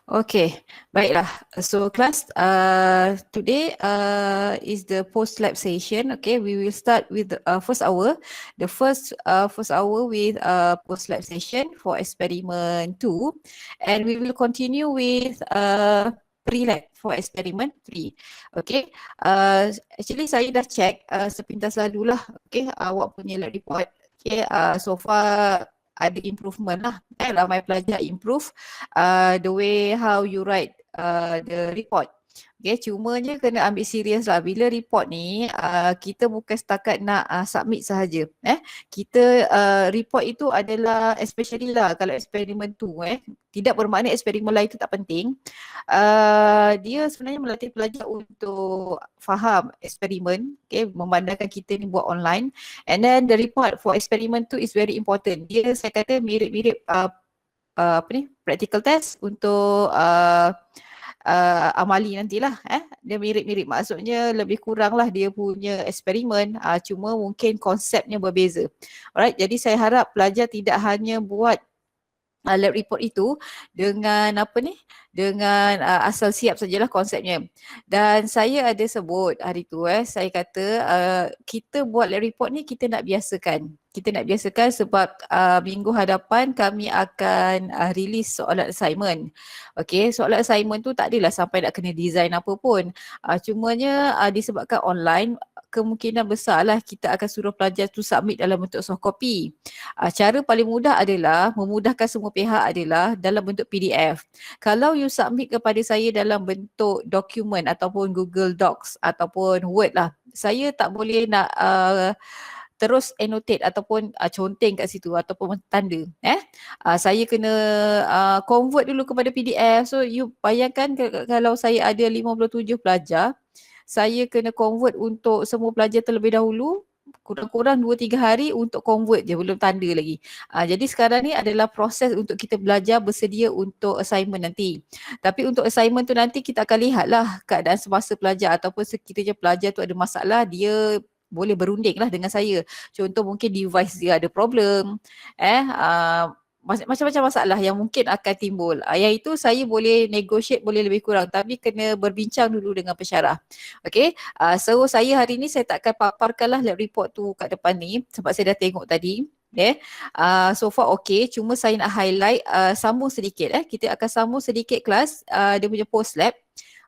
Okay, baiklah. So class, today is the post lab session. Okay, we will start with the first hour. The first hour with post lab session for experiment 2, and we will continue with pre-lab for experiment 3. Okay, actually saya dah check sepintas lalulah. Okay, awak punya lab report. Okay, so far ada improvement lah. Ramai pelajar improve the way how you write the report. Okay, cumanya kena ambil serius lah. Bila report ni, kita bukan setakat nak submit sahaja. Kita report itu adalah, especially lah kalau eksperimen tu, tidak bermakna eksperimen lain itu tak penting. Dia sebenarnya melatih pelajar untuk faham eksperimen, okay, memandangkan kita ni buat online. And then the report for experiment tu is very important. Dia saya kata mirip-mirip practical test untuk amali nantilah. Dia mirip-mirip, maksudnya lebih kurang lah dia punya eksperimen, cuma mungkin konsepnya berbeza. Alright, jadi saya harap pelajar tidak hanya buat lab report itu dengan asal siap sajalah konsepnya. Dan saya ada sebut hari tu, saya kata kita buat lab report ni kita nak biasakan. Kita nak biasakan sebab minggu hadapan kami akan release soalan assignment. Okay, soalan assignment tu tak adalah sampai nak kena design apa pun. Cumanya disebabkan online, kemungkinan besarlah kita akan suruh pelajar tu submit dalam bentuk soft copy. Cara paling mudah adalah, memudahkan semua pihak adalah dalam bentuk PDF. Kalau you submit kepada saya dalam bentuk dokumen ataupun Google Docs ataupun Word lah, saya tak boleh nak terus annotate ataupun conteng kat situ ataupun tanda. Saya kena convert dulu kepada PDF. So you bayangkan kalau saya ada 57 pelajar, saya kena convert untuk semua pelajar terlebih dahulu, kurang-kurang 2-3 hari untuk convert je, belum tanda lagi. Jadi sekarang ni adalah proses untuk kita belajar bersedia untuk assignment nanti. Tapi untuk assignment tu nanti kita akan lihatlah keadaan semasa pelajar ataupun sekiranya pelajar tu ada masalah, dia boleh berunding lah dengan saya. Contoh mungkin device dia ada problem, macam-macam masalah yang mungkin akan timbul. Yang itu saya boleh negotiate, boleh lebih kurang, tapi kena berbincang dulu dengan pensyarah. Okay, so saya hari ni saya tak akan paparkanlah lab report tu kat depan ni sebab saya dah tengok tadi. So far okay, cuma saya nak highlight, sambung sedikit. Kita akan sambung sedikit kelas dia punya post lab.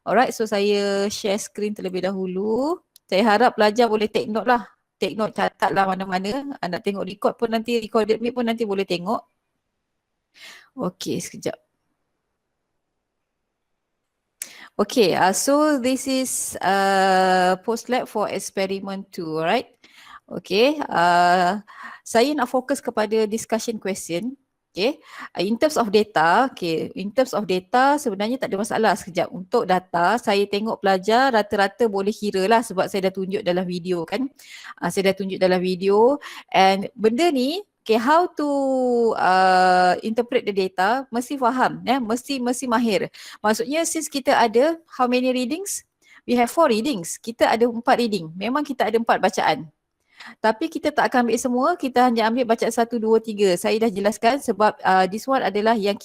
Alright, so saya share screen terlebih dahulu. Saya harap pelajar boleh take note lah. Take note, catatlah mana-mana. Nak tengok record pun nanti, recorded meet pun nanti boleh tengok. Okay, sekejap. Okay, so this is post lab for experiment 2, right? Okay, saya nak fokus kepada discussion question. Okay, in terms of data, sebenarnya tak ada masalah. Sekejap, untuk data saya tengok pelajar rata-rata boleh kira lah sebab saya dah tunjuk dalam video kan. Saya dah tunjuk dalam video, and benda ni, okay, how to interpret the data, mesti faham, mesti mahir. Maksudnya since kita ada how many readings? We have 4 readings. Kita ada 4 reading. Memang kita ada 4 bacaan. Tapi kita tak akan ambil semua, kita hanya ambil bacaan 1, 2, 3. Saya dah jelaskan sebab this one adalah yang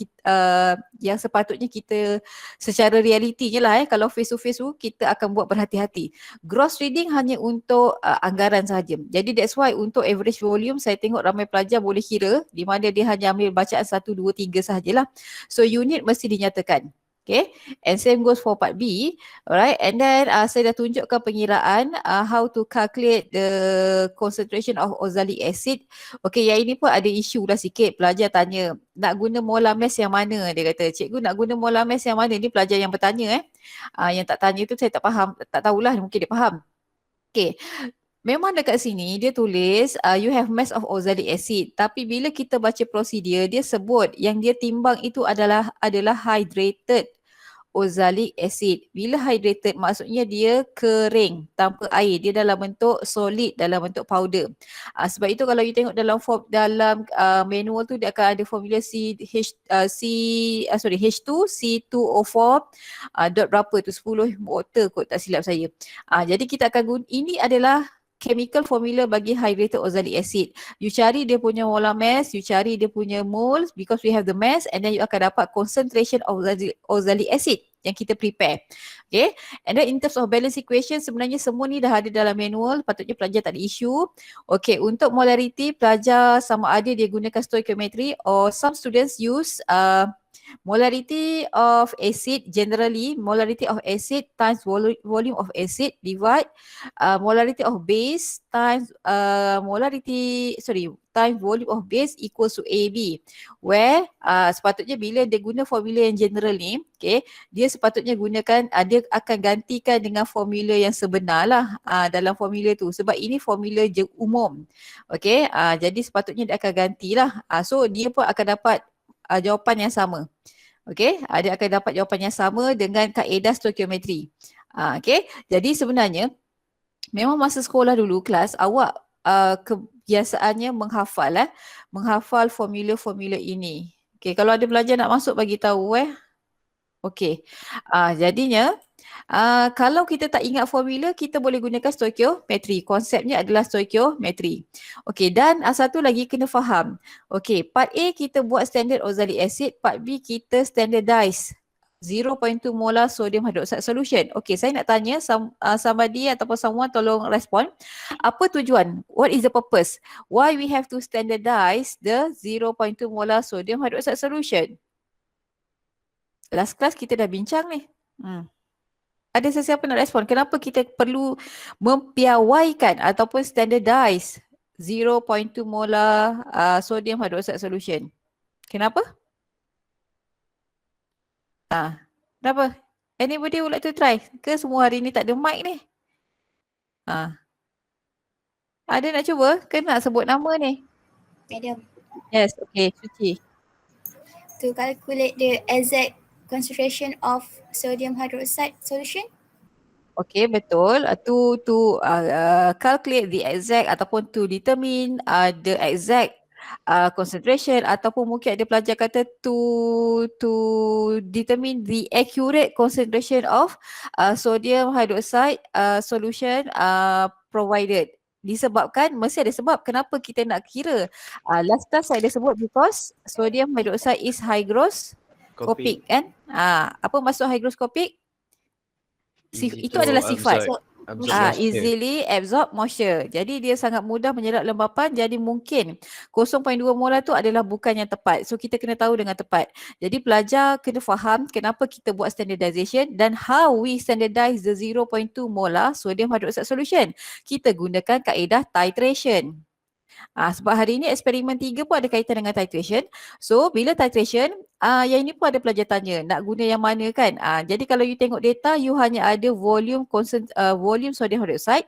yang sepatutnya kita secara realitinya lah, kalau face to face tu kita akan buat berhati-hati. Gross reading hanya untuk anggaran sahaja. Jadi that's why untuk average volume saya tengok ramai pelajar boleh kira di mana dia hanya ambil bacaan 1, 2, 3 sahajalah. So unit mesti dinyatakan. Okay, and same goes for part B. Alright, and then saya dah tunjukkan pengiraan how to calculate the concentration of oxalic acid. Okay, yang ini pun ada isu lah sikit. Pelajar tanya, nak guna molar mass yang mana? Dia kata, cikgu nak guna molar mass yang mana? Ini pelajar yang bertanya. Yang tak tanya tu saya tak faham, tak tahulah, mungkin dia faham. Okay, memang dekat sini dia tulis you have mass of oxalic acid, tapi bila kita baca prosedur dia sebut yang dia timbang itu adalah hydrated oxalic acid. Bila hydrated maksudnya dia kering tanpa air, dia dalam bentuk solid, dalam bentuk powder. Sebab itu kalau you tengok dalam manual tu dia akan ada formula H2 C2O4 dot berapa tu, 10 water kot tak silap saya. Jadi kita akan guna, ini adalah chemical formula bagi hydrated oxalic acid. You cari dia punya molar mass, you cari dia punya moles because we have the mass, and then you akan dapat concentration of oxalic acid yang kita prepare. Okay, and then in terms of balance equation, sebenarnya semua ni dah ada dalam manual, patutnya pelajar tak ada isu. Okay, untuk molarity, pelajar sama ada dia gunakan stoichiometry or some students use molarity of acid. Generally molarity of acid times volume of acid divide molarity of base times times volume of base equals to AB, where sepatutnya bila dia guna formula yang general ni, okay, dia sepatutnya gunakan dia akan gantikan dengan formula yang sebenar lah dalam formula tu, sebab ini formula umum. Okay, jadi sepatutnya dia akan gantilah, so dia pun akan dapat jawapan yang sama. Okey, dia akan dapat jawapan yang sama dengan kaedah stoikiometri. Okey, jadi sebenarnya memang masa sekolah dulu kelas awak kebiasaannya menghafal formula-formula ini. Okey, kalau ada pelajar nak masuk bagi tahu okey. Jadinya kalau kita tak ingat formula, kita boleh gunakan stoikiometri. Konsepnya adalah stoikiometri. Okey, dan satu lagi kena faham. Okey, part A kita buat standard oxalic acid, part B kita standardize 0.2 molar sodium hydroxide solution. Okey, saya nak tanya somebody ataupun someone tolong respon. Apa tujuan? What is the purpose? Why we have to standardize the 0.2 molar sodium hydroxide solution? Last class kita dah bincang ni. Ada sesiapa nak respon? Kenapa kita perlu mempiawaikan ataupun standardize 0.2 molar sodium hydroxide solution? Kenapa? Kenapa? Anybody would like to try? Ke semua hari ni tak ada mic ni? Ada nak cuba? Ke nak sebut nama ni? Madam. Yes, okay, Suci. To calculate the exact concentration of sodium hydroxide solution? Okay, betul. To calculate the exact ataupun to determine the exact concentration, ataupun mungkin ada pelajar kata to determine the accurate concentration of sodium hydroxide solution provided. Disebabkan, mesti ada sebab kenapa kita nak kira. Last class saya ada sebut because sodium hydroxide is hygroscopic kan. Apa maksud hygroscopic? Itu adalah sifat. Easily absorb moisture. Jadi dia sangat mudah menyerap lembapan, jadi mungkin 0.2 molar tu adalah bukan yang tepat. So kita kena tahu dengan tepat. Jadi pelajar kena faham kenapa kita buat standardization dan how we standardize the 0.2 molar sodium hydroxide solution. Kita gunakan kaedah titration. Sebab hari ini eksperimen 3 pun ada kaitan dengan titration. So bila titration, yang ini pun ada pelajar tanya nak guna yang mana kan. Jadi kalau you tengok data, you hanya ada volume sodium hydroxide.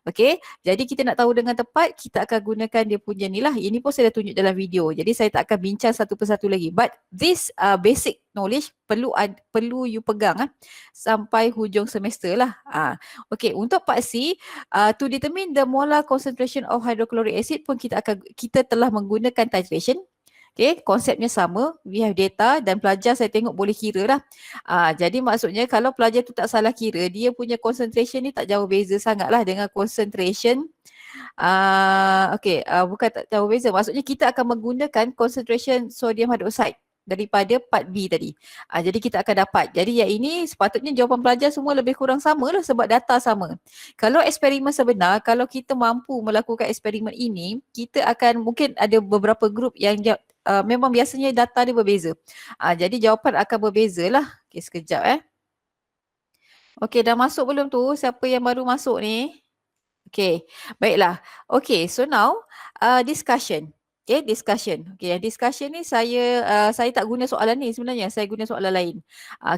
Okay, jadi kita nak tahu dengan tepat, kita akan gunakan dia punya ni lah. Ini pun saya dah tunjuk dalam video, jadi saya tak akan bincang satu persatu lagi. But this basic knowledge perlu you pegang sampai hujung semester lah. Okay, untuk part C, to determine the molar concentration of hydrochloric acid pun kita telah menggunakan titration. Okay, konsepnya sama, we have data dan pelajar saya tengok boleh kira lah. Jadi maksudnya kalau pelajar tu tak salah kira, dia punya concentration ni tak jauh beza sangat lah dengan concentration. Bukan tak jauh beza, maksudnya kita akan menggunakan concentration sodium hydroxide daripada part B tadi. Jadi kita akan dapat. Jadi yang ini sepatutnya jawapan pelajar semua lebih kurang sama lah sebab data sama. Kalau eksperimen sebenar, kalau kita mampu melakukan eksperimen ini, kita akan mungkin ada beberapa grup yang memang biasanya data dia berbeza. Jadi jawapan akan berbeza lah. Okay, sekejap Okay, dah masuk belum tu? Siapa yang baru masuk ni? Okay, baiklah. Okay, so now discussion. Okay, discussion. Okay, discussion ni saya tak guna soalan ni sebenarnya. Saya guna soalan lain.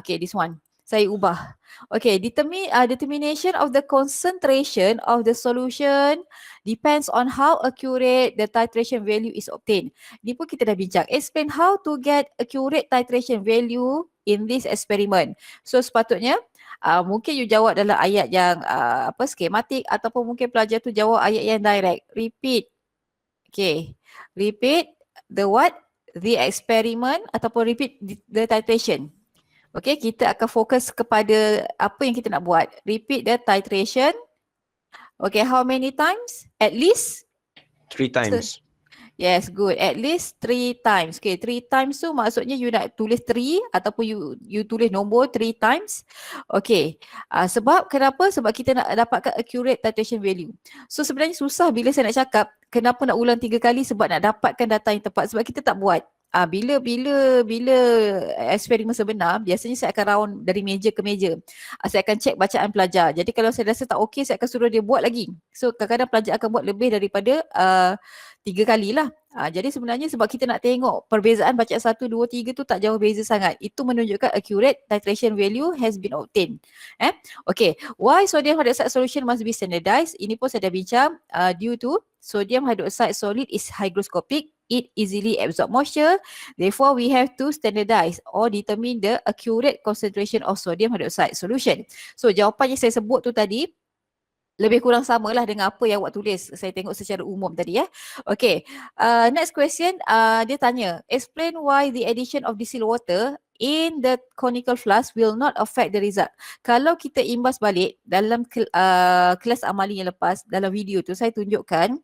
Okay, this one. Saya ubah. Okay, determination of the concentration of the solution depends on how accurate the titration value is obtained. Ni pun kita dah bincang. Explain how to get accurate titration value in this experiment. So sepatutnya mungkin you jawab dalam ayat yang skematik, ataupun mungkin pelajar tu jawab ayat yang direct. Repeat. Okay. Repeat the what? The experiment ataupun repeat the titration. Okay, kita akan fokus kepada apa yang kita nak buat. Repeat the titration Okay, how many times? At least? 3 times. Yes, good. At least 3 times. Okay, 3 times tu maksudnya you nak tulis 3 ataupun you tulis nombor 3 times. Okay. Sebab kenapa? Sebab kita nak dapatkan accurate titration value. So sebenarnya susah bila saya nak cakap kenapa nak ulang 3 kali sebab nak dapatkan data yang tepat sebab kita tak buat. Bila eksperimen sebenar, biasanya saya akan round dari meja ke meja. Saya akan cek bacaan pelajar. Jadi kalau saya rasa tak okey, saya akan suruh dia buat lagi. So kadang-kadang pelajar akan buat lebih daripada 3 kali lah. Jadi sebenarnya sebab kita nak tengok perbezaan bacaan 1, 2, 3 tu tak jauh beza sangat. Itu menunjukkan accurate titration value has been obtained. Okay, why sodium hydroxide solution must be standardized? Ini pun saya dah bincang. Due to sodium hydroxide solid is hygroscopic, it easily absorb moisture. Therefore, we have to standardize or determine the accurate concentration of sodium hydroxide solution. So jawapan yang saya sebut tu tadi lebih kurang samalah dengan apa yang awak tulis. Saya tengok secara umum tadi ya. Okay. Next question, dia tanya, explain why the addition of distilled water in the conical flask will not affect the result. Kalau kita imbas balik dalam kelas amali yang lepas, dalam video tu saya tunjukkan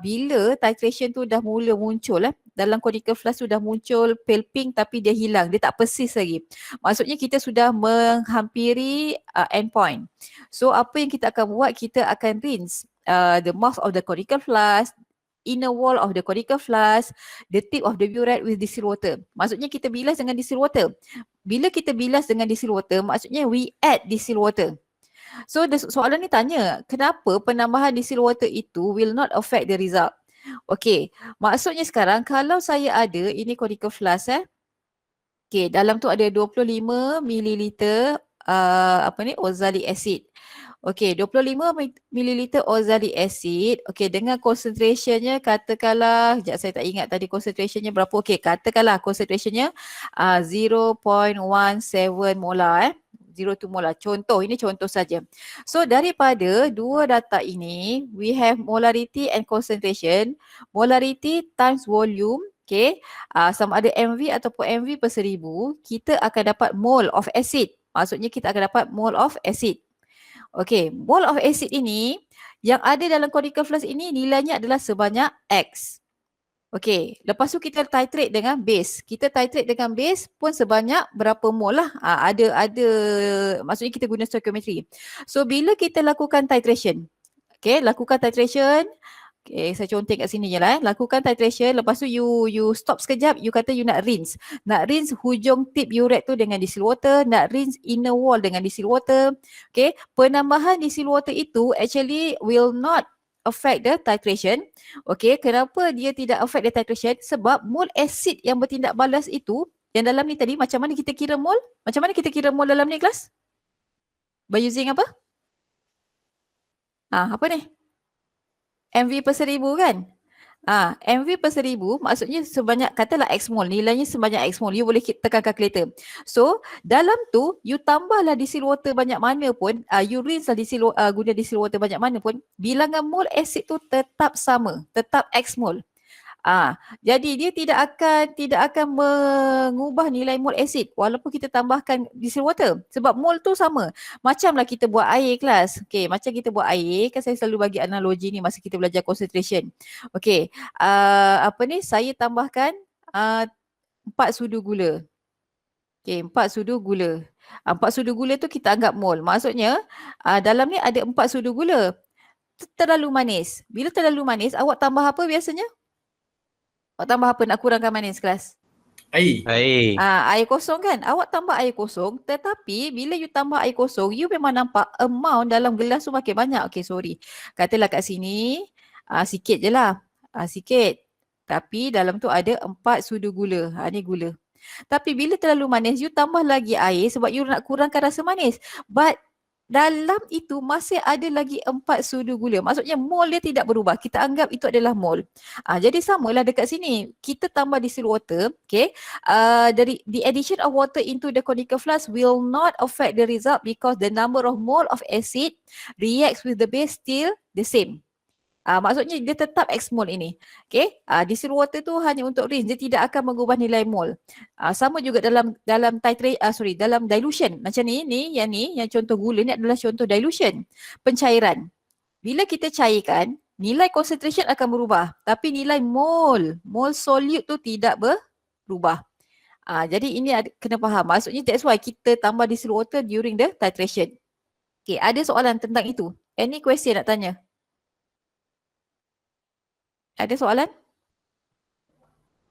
bila titration tu dah mula muncul dalam conical flask tu dah muncul pale pink tapi dia hilang, dia tak persist lagi. Maksudnya kita sudah menghampiri endpoint. So apa yang kita akan buat, kita akan rinse the mouth of the conical flask, inner wall of the conical flask, the tip of the burette with distilled water. Maksudnya kita bilas dengan distilled water. Bila kita bilas dengan distilled water, maksudnya we add distilled water. So soalan ni tanya, kenapa penambahan distilled water itu will not affect the result? Okay, maksudnya sekarang kalau saya ada, ini conical flask okay, dalam tu ada 25 ml oxalic acid. Okey, 25 ml oxalic acid. Okey, dengan concentrationnya katakanlah, sekejap saya tak ingat tadi concentrationnya berapa. Okey, katakanlah concentrationnya 0.17 molar 0.2 molar. Contoh, ini contoh saja. So daripada dua data ini, we have molarity and concentration. Molarity times volume. Okay, sama ada MV ataupun MV per 1000, kita akan dapat mole of acid. Maksudnya kita akan dapat mole of acid. Okay, mole of acid ini yang ada dalam conical flask ini nilainya adalah sebanyak X. Okay, lepas tu kita titrate dengan base. Kita titrate dengan base pun sebanyak berapa mole lah. Ada maksudnya kita guna stoichiometry. So bila kita lakukan titration, okay, lakukan titration. Okay, saya contoh kat sini je lah. Lakukan titration, lepas tu you stop sekejap, you kata you nak rinse. Nak rinse hujung tip burette tu dengan distilled water, nak rinse inner wall dengan distilled water. Okay, penambahan distilled water itu actually will not affect the titration. Okay, kenapa dia tidak affect the titration? Sebab mole acid yang bertindak balas itu, yang dalam ni tadi, macam mana kita kira mole? Macam mana kita kira mole dalam ni kelas? By using apa? Apa ni? MV per 1000 kan? MV per 1000 maksudnya sebanyak, katalah X mole, nilainya sebanyak X mole, you boleh tekan calculator. So dalam tu you tambahlah distilled water banyak mana pun, you rinse lah guna distilled water banyak mana pun, bilangan mole acid tu tetap sama, tetap X mole. Jadi dia tidak akan mengubah nilai mole acid walaupun kita tambahkan distilled water sebab mole tu sama. Macamlah kita buat air kelas. Okey, macam kita buat air, kan saya selalu bagi analogi ni masa kita belajar concentration. Okey, saya tambahkan 4 sudu gula. Okey, 4 sudu gula. 4 sudu gula tu kita anggap mole. Maksudnya dalam ni ada 4 sudu gula. Terlalu manis. Bila terlalu manis, awak tambah apa biasanya? Awak tambah apa nak kurangkan manis kelas? Air. Air kosong kan? Awak tambah air kosong, tetapi bila you tambah air kosong, you memang nampak amount dalam gelas tu makin banyak. Okay, sorry. Katalah kat sini, sikit je lah. Sikit. Tapi dalam tu ada 4 sudu gula. Ni gula. Tapi bila terlalu manis, you tambah lagi air sebab you nak kurangkan rasa manis. But dalam itu masih ada lagi 4 sudu gula. Maksudnya mole dia tidak berubah. Kita anggap itu adalah mole. Jadi samalah dekat sini. Kita tambah distilled water. Okay. The addition of water into the conical flask will not affect the result because the number of mole of acid reacts with the base still the same. Maksudnya dia tetap X mole ini. Okay. Distilled water tu hanya untuk rinse. Dia tidak akan mengubah nilai mole. Sama juga dalam dilution. Macam ni, yang contoh gula ni adalah contoh dilution. Pencairan. bila kita cairkan, nilai concentration akan berubah. Tapi nilai mole solute tu tidak berubah. Jadi ini kena faham. Maksudnya that's why kita tambah distilled water during the titration. Okay, ada soalan tentang itu? Any question nak tanya? Ada soalan?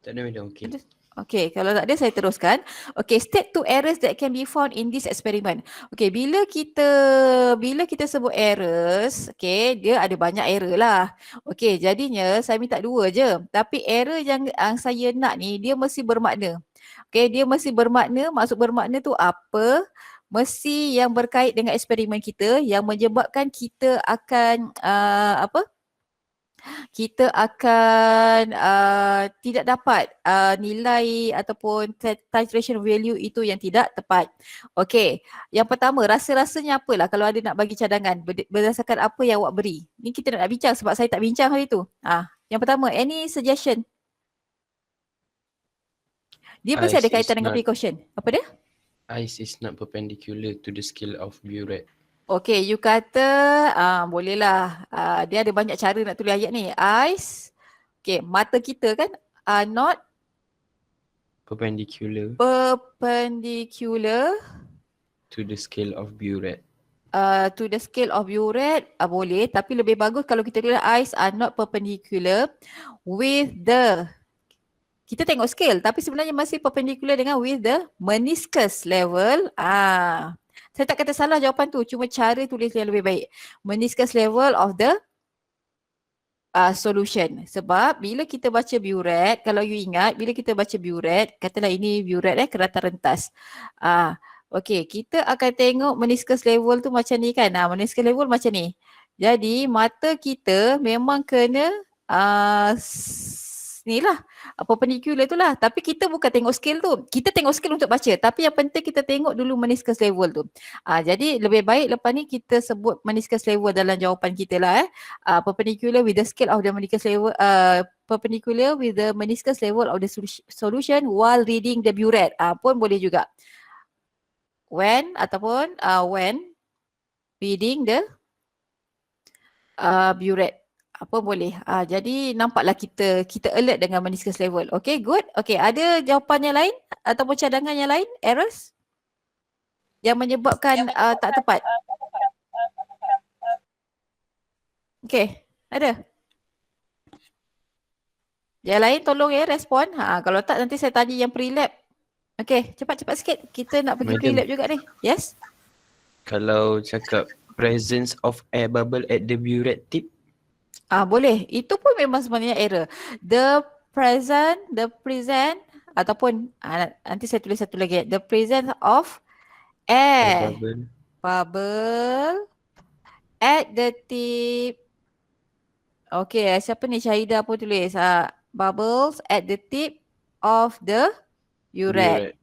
Tak ada madam, okey. Okay, kalau tak ada saya teruskan. Okay, state two errors that can be found in this experiment. Okay, bila kita sebut errors, okay, dia ada banyak error lah. Okay, jadinya saya minta 2 je. Tapi error yang saya nak ni, dia mesti bermakna. Okay, dia mesti bermakna, maksud bermakna tu apa? Mesti yang berkait dengan eksperimen kita yang menyebabkan kita akan kita akan tidak dapat nilai ataupun titration value itu yang tidak tepat. Okey, yang pertama rasa-rasanya apalah kalau ada nak bagi cadangan berdasarkan apa yang awak beri. Ni kita nak bincang sebab saya tak bincang hari tu. Yang pertama, any suggestion? Dia mesti ada kaitan dengan precaution. Apa dia? Ice is not perpendicular to the scale of burette. Okay, you kata bolehlah. Dia ada banyak cara nak tulis ayat ni. Eyes, okay, mata kita kan are not Perpendicular to the scale of burette. To the scale of burette, boleh. Tapi lebih bagus kalau kita tulis eyes are not perpendicular with the, kita tengok scale tapi sebenarnya masih perpendicular dengan with the meniscus level. Saya tak kata salah jawapan tu, cuma cara tulis yang lebih baik. Meniscus level of the solution. Sebab bila kita baca burette, kalau you ingat, bila kita baca burette, katalah ini burette kerata rentas. Okey, kita akan tengok meniscus level tu macam ni kan. Meniscus level macam ni. Jadi mata kita memang kena ni lah, perpendicular tu lah. Tapi kita bukan tengok scale tu. Kita tengok scale untuk baca. Tapi yang penting kita tengok dulu meniscus level tu. Jadi lebih baik lepas ni kita sebut meniscus level dalam jawapan kita lah. Perpendicular with the scale of the meniscus level, perpendicular with the meniscus level of the solution while reading the burette. Pun boleh juga. When ataupun when reading the burette. Apa boleh. Jadi nampaklah kita alert dengan meniscus level. Okay, good. Okay, ada jawapan yang lain ataupun cadangan yang lain? Errors? Yang menyebabkan tak tepat? Okay, ada? Yang lain tolong ya respon. Kalau tak nanti saya tanya yang pre-lab. Okay, cepat-cepat sikit. Kita nak pergi pre-lab juga ni. Yes? Kalau cakap presence of air bubble at the burette tip, boleh. Itu pun memang sebenarnya error. The present ataupun nanti saya tulis satu lagi. The presence of air bubble at the tip. Okay, siapa ni? Syahidah pun tulis. Bubbles at the tip of the burette.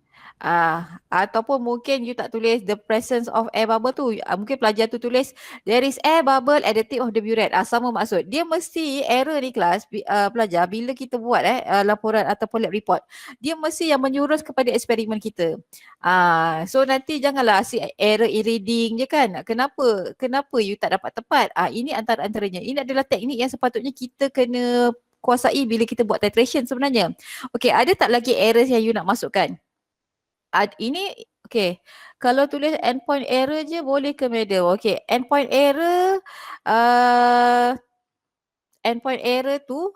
Ataupun mungkin you tak tulis the presence of air bubble tu. Mungkin pelajar tu tulis there is air bubble at the tip of the burette. Sama maksud. Dia mesti error ni kelas pelajar bila kita buat laporan ataupun lab report. Dia mesti yang menyurus kepada eksperimen kita. So nanti janganlah asyik error in reading je kan. Kenapa you tak dapat tepat? Ini antara-antaranya. Ini adalah teknik yang sepatutnya kita kena kuasai bila kita buat titration sebenarnya. Okay, ada tak lagi errors yang you nak masukkan? Ini okay. Kalau tulis endpoint error je boleh ke madam? Okay, endpoint error tu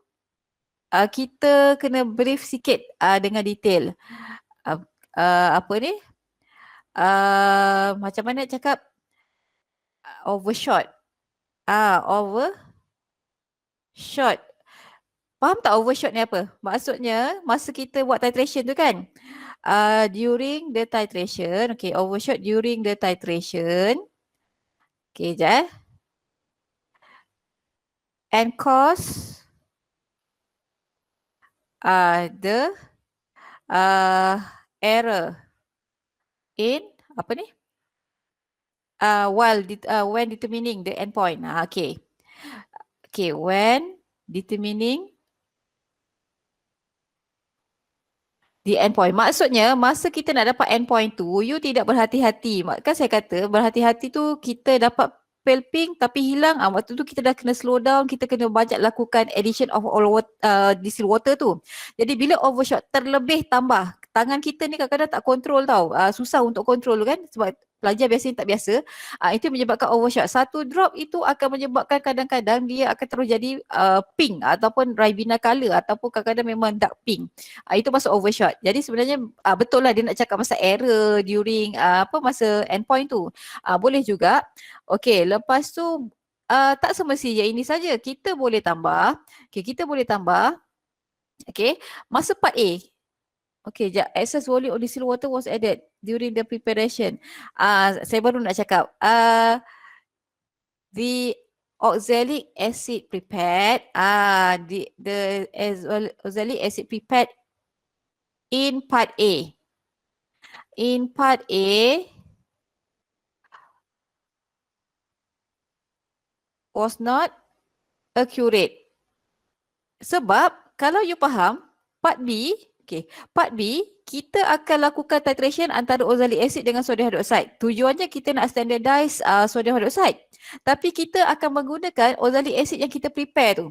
kita kena brief sikit dengan detail. Apa ni? Macam mana nak cakap? Overshot. Overshot. Faham tak overshot ni apa? Maksudnya masa kita buat titration tu kan? During the titration, okay, overshot during the titration. Okay, sekejap. And cause the error in apa ni? When determining the endpoint. Okay. Okay, when determining the endpoint. Maksudnya masa kita nak dapat endpoint tu, you tidak berhati-hati. Kan saya kata berhati-hati tu kita dapat pale pink tapi hilang, waktu tu kita dah kena slow down, kita kena banyak lakukan addition of distilled water tu. Jadi bila overshot terlebih tambah, tangan kita ni kadang-kadang tak kontrol tau, susah untuk kontrol kan sebab pelajar biasanya tak biasa. Itu menyebabkan overshot. Satu drop itu akan menyebabkan kadang-kadang dia akan terus jadi pink ataupun ribena color ataupun kadang-kadang memang dark pink. Itu masuk overshot. Jadi sebenarnya betul lah dia nak cakap masa error during masa endpoint tu. Boleh juga. Okey, lepas tu tak semestinya ini saja. Kita boleh tambah. Okey, kita boleh tambah. Okey, masa part A. Okay, excess volume of distilled water was added during the preparation. Saya baru nak cakap. The oxalic acid prepared. The oxalic acid prepared in part A. In part A was not accurate. Sebab kalau you faham, part B, okay, part B, kita akan lakukan titration antara oxalic acid dengan sodium hydroxide. Tujuannya kita nak standardize sodium hydroxide. Tapi kita akan menggunakan oxalic acid yang kita prepare tu.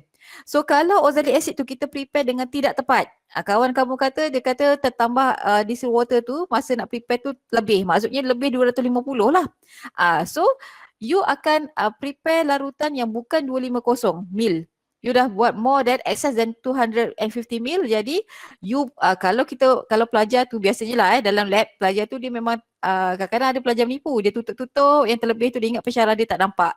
So kalau oxalic acid tu kita prepare dengan tidak tepat, kawan kamu kata, dia kata tertambah distilled water tu, masa nak prepare tu lebih. Maksudnya lebih 250 lah. So you akan prepare larutan yang bukan 250 mil. You dah buat more than excess than 250 mil. Jadi you kalau pelajar tu biasanya lah dalam lab, pelajar tu dia memang kadang-kadang ada pelajar menipu, dia tutup-tutup, yang terlebih tu dia ingat pensyarah dia tak nampak.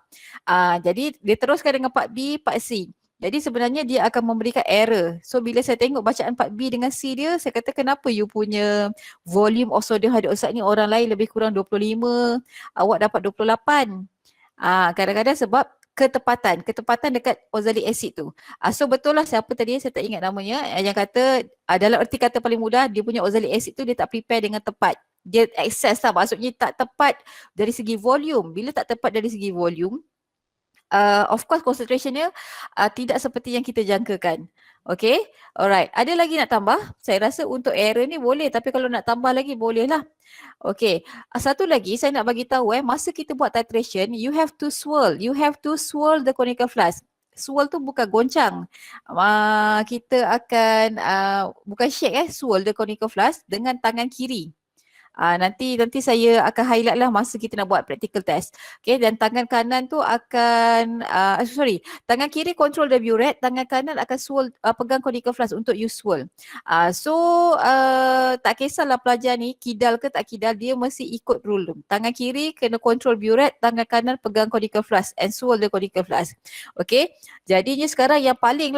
Jadi dia teruskan dengan part B, part C. Jadi sebenarnya dia akan memberikan error. So bila saya tengok bacaan part B dengan C dia, saya kata kenapa you punya volume of sodium hydroxide ni orang lain lebih kurang 25, awak dapat 28. Kadang-kadang sebab ketepatan dekat oxalic acid tu. So betul lah siapa tadi saya tak ingat namanya yang kata dalam erti kata paling mudah dia punya oxalic acid tu dia tak prepare dengan tepat. Dia excess lah, maksudnya tak tepat dari segi volume. Bila tak tepat dari segi volume, of course concentrationnya tidak seperti yang kita jangkakan. Okay, alright. Ada lagi nak tambah? Saya rasa untuk error ni boleh, tapi kalau nak tambah lagi boleh lah. Okay, satu lagi saya nak bagi tahu masa kita buat titration, you have to swirl the conical flask. Swirl tu bukan goncang. Kita akan bukan shake swirl the conical flask dengan tangan kiri. Nanti saya akan highlight lah masa kita nak buat practical test. Okay, dan tangan kanan tu akan, tangan kiri control the burette, tangan kanan akan swirl, pegang conical flask untuk you swirl. Tak kisahlah pelajar ni kidal ke tak kidal, dia mesti ikut rule. Tangan kiri kena control burette, tangan kanan pegang conical flask and swirl the conical flask. Okay, jadinya sekarang yang paling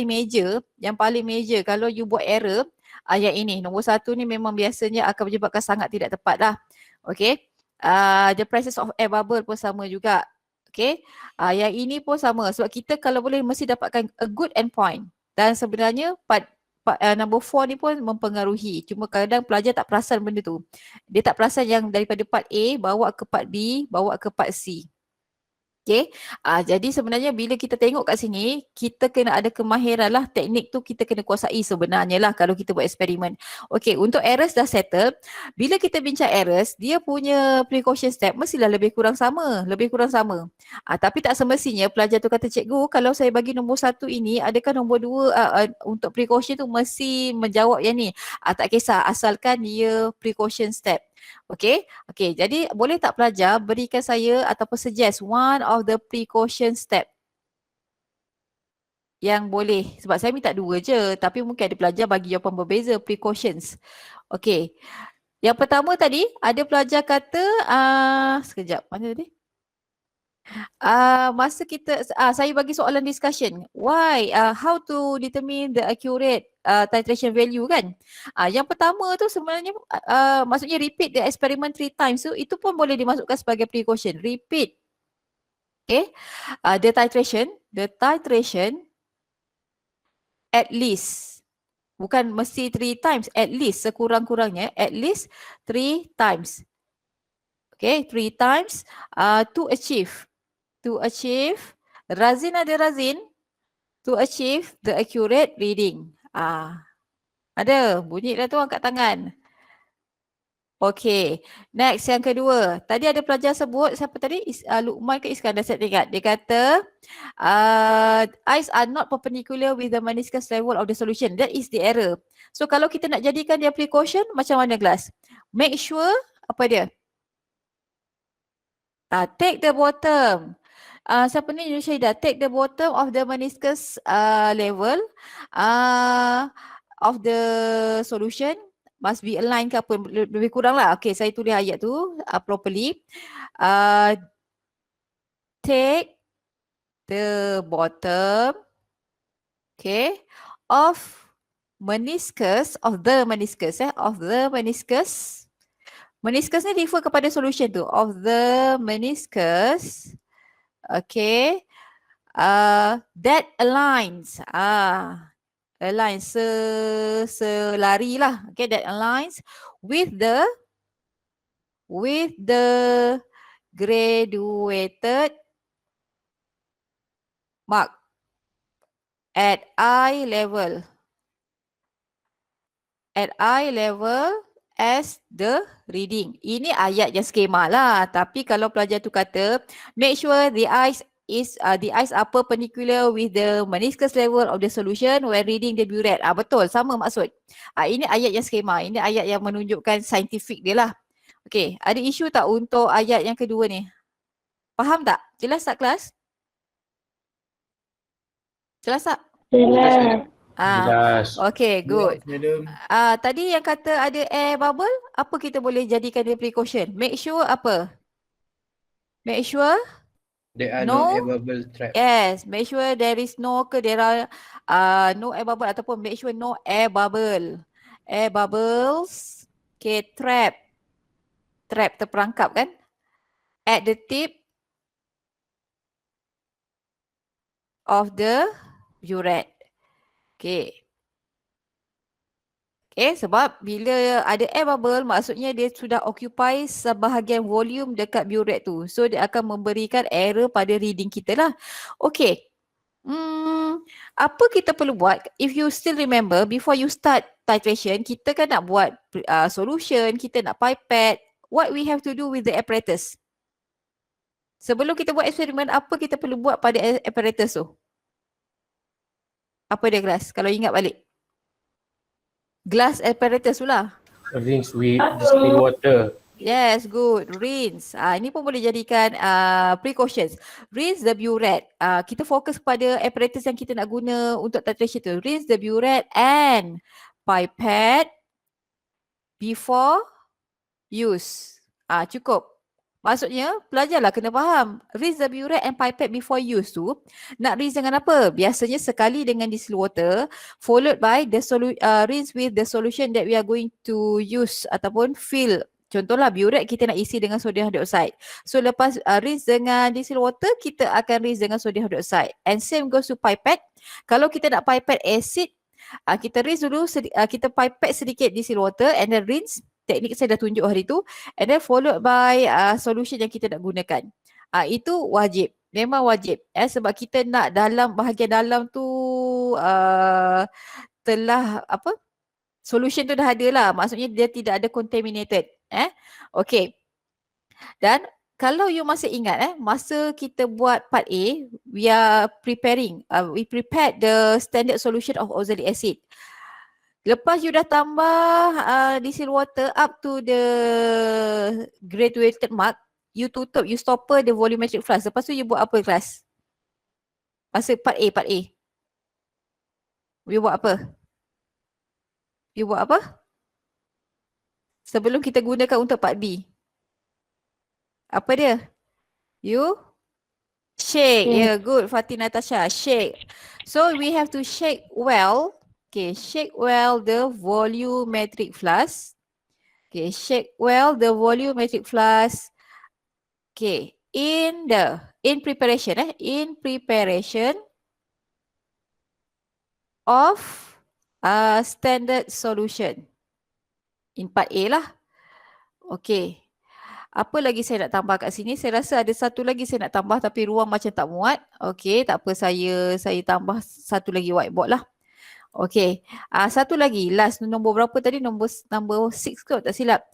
major kalau you buat error, yang ini nombor 1 ni memang biasanya akan menyebabkan sangat tidak tepat lah. Okay. The process of air bubble pun sama juga. Okay. Yang ini pun sama. Sebab kita kalau boleh mesti dapatkan a good endpoint. Dan sebenarnya part number 4 ni pun mempengaruhi. Cuma kadang pelajar tak perasan benda tu. Dia tak perasan yang daripada part A bawa ke part B, bawa ke part C. Okay, jadi sebenarnya bila kita tengok kat sini, kita kena ada kemahiran lah, teknik tu kita kena kuasai sebenarnya lah kalau kita buat eksperimen. Okay, untuk errors dah settle. Bila kita bincang errors, dia punya precaution step mestilah lebih kurang sama. Tapi tak semestinya pelajar tu kata, cikgu kalau saya bagi nombor 1 ini, adakah nombor 2 untuk precaution tu mesti menjawab yang ni? Tak kisah, asalkan dia precaution step. Okay, jadi boleh tak pelajar berikan saya ataupun suggest one of the precaution step yang boleh, sebab saya minta 2 je, tapi mungkin ada pelajar bagi jawapan berbeza precautions. Okay, yang pertama tadi ada pelajar kata, sekejap, mana tadi? Masa kita, saya bagi soalan discussion. Why? How to determine the accurate titration value kan? Yang pertama tu sebenarnya, maksudnya repeat the experiment 3 times tu, itu pun boleh dimasukkan sebagai precaution. Repeat. Okay. The titration at least. Bukan mesti 3 times, at least sekurang-kurangnya, at least 3 times. Okay, 3 times to achieve razin to achieve the accurate reading. Ada bunyi dah tu angkat tangan. Okay, next yang kedua. Tadi ada pelajar sebut, siapa tadi? Luqman ke Iskandar, saya ingat. Dia kata, eyes are not perpendicular with the meniscus level of the solution. That is the error. So kalau kita nak jadikan dia precaution, macam mana Glass? Make sure, apa dia? Take the bottom. Siapa ni? Syaidah. Take the bottom of the meniscus level of the solution. Must be aligned ke apa, lebih kurang lah. Okay, saya tulis ayat tu properly. Take the bottom, okay, of meniscus, of the meniscus, of the meniscus. Meniscus ni refer kepada solution tu. Of the meniscus, okay, that aligns. Aligns, selari lah. Okay, that aligns with the graduated mark at eye level. At eye level as the reading. Ini ayat yang skema lah. Tapi kalau pelajar tu kata, make sure the eyes are perpendicular with the meniscus level of the solution when reading the burette. Betul, sama maksud. Ini ayat yang skema. Ini ayat yang menunjukkan saintifik dia lah. Okay, ada isu tak untuk ayat yang kedua ni? Faham tak? Jelas tak kelas? Jelas tak? Jelas. Jelas. Okay, good. Madam. Tadi yang kata ada air bubble, apa kita boleh jadikan dia precaution? Make sure apa? Make sure There are No. no air bubble trap. Yes, make sure there is no there are no air bubble ataupun make sure no air bubble. Air bubbles, okay, trap terperangkap kan? At the tip of the burette. Okay. Okay, sebab bila ada air bubble, maksudnya dia sudah occupy sebahagian volume dekat burette tu. So, dia akan memberikan error pada reading kita lah. Okay. Apa kita perlu buat? If you still remember, before you start titration, kita kan nak buat solution, kita nak pipette. What we have to do with the apparatus? Sebelum kita buat eksperimen, apa kita perlu buat pada apparatus tu? Apa dia Glass? Kalau ingat balik. Glass apparatus tu lah. Rinse with distilled water. Yes, good. Rinse. Ini pun boleh jadikan precautions. Rinse the burette. Kita fokus pada apparatus yang kita nak guna untuk titration tu. Rinse the burette and pipette before use. Cukup. Maksudnya, pelajarlah kena faham. Rinse the burette and pipette before use tu, nak rinse dengan apa? Biasanya sekali dengan distilled water, followed by the rinse with the solution that we are going to use ataupun fill. Contohlah burette kita nak isi dengan sodium hydroxide. So lepas rinse dengan distilled water, kita akan rinse dengan sodium hydroxide. And same goes to pipette. Kalau kita nak pipette acid, kita rinse dulu, kita pipette sedikit distilled water and then rinse. Teknik saya dah tunjuk hari tu, and then followed by solution yang kita nak gunakan. Itu wajib, memang wajib. Sebab kita nak dalam bahagian dalam tu telah apa? Solution tu dah ada lah. Maksudnya dia tidak ada contaminated. Okay. Dan kalau you masih ingat masa kita buat part A, we are preparing, we prepared the standard solution of oxalic acid. Lepas you dah tambah distilled water up to the graduated mark, you tutup, you stopper the volumetric flask. Lepas tu you buat apa kelas? Masa part A. You buat apa? You buat apa? Sebelum kita gunakan untuk part B. Apa dia? You shake. Yeah, good. Fatih Natasha, shake. So we have to shake well. Okay, shake well the volumetric flask. Okay, shake well the volumetric flask. Okay, in preparation of standard solution. In part A lah. Okay. Apa lagi saya nak tambah kat sini? Saya rasa ada satu lagi saya nak tambah tapi ruang macam tak muat. Okay, tak apa, saya tambah satu lagi whiteboard lah. Okay. Satu lagi, last nombor berapa tadi? Nombor 6 kot, tak silap.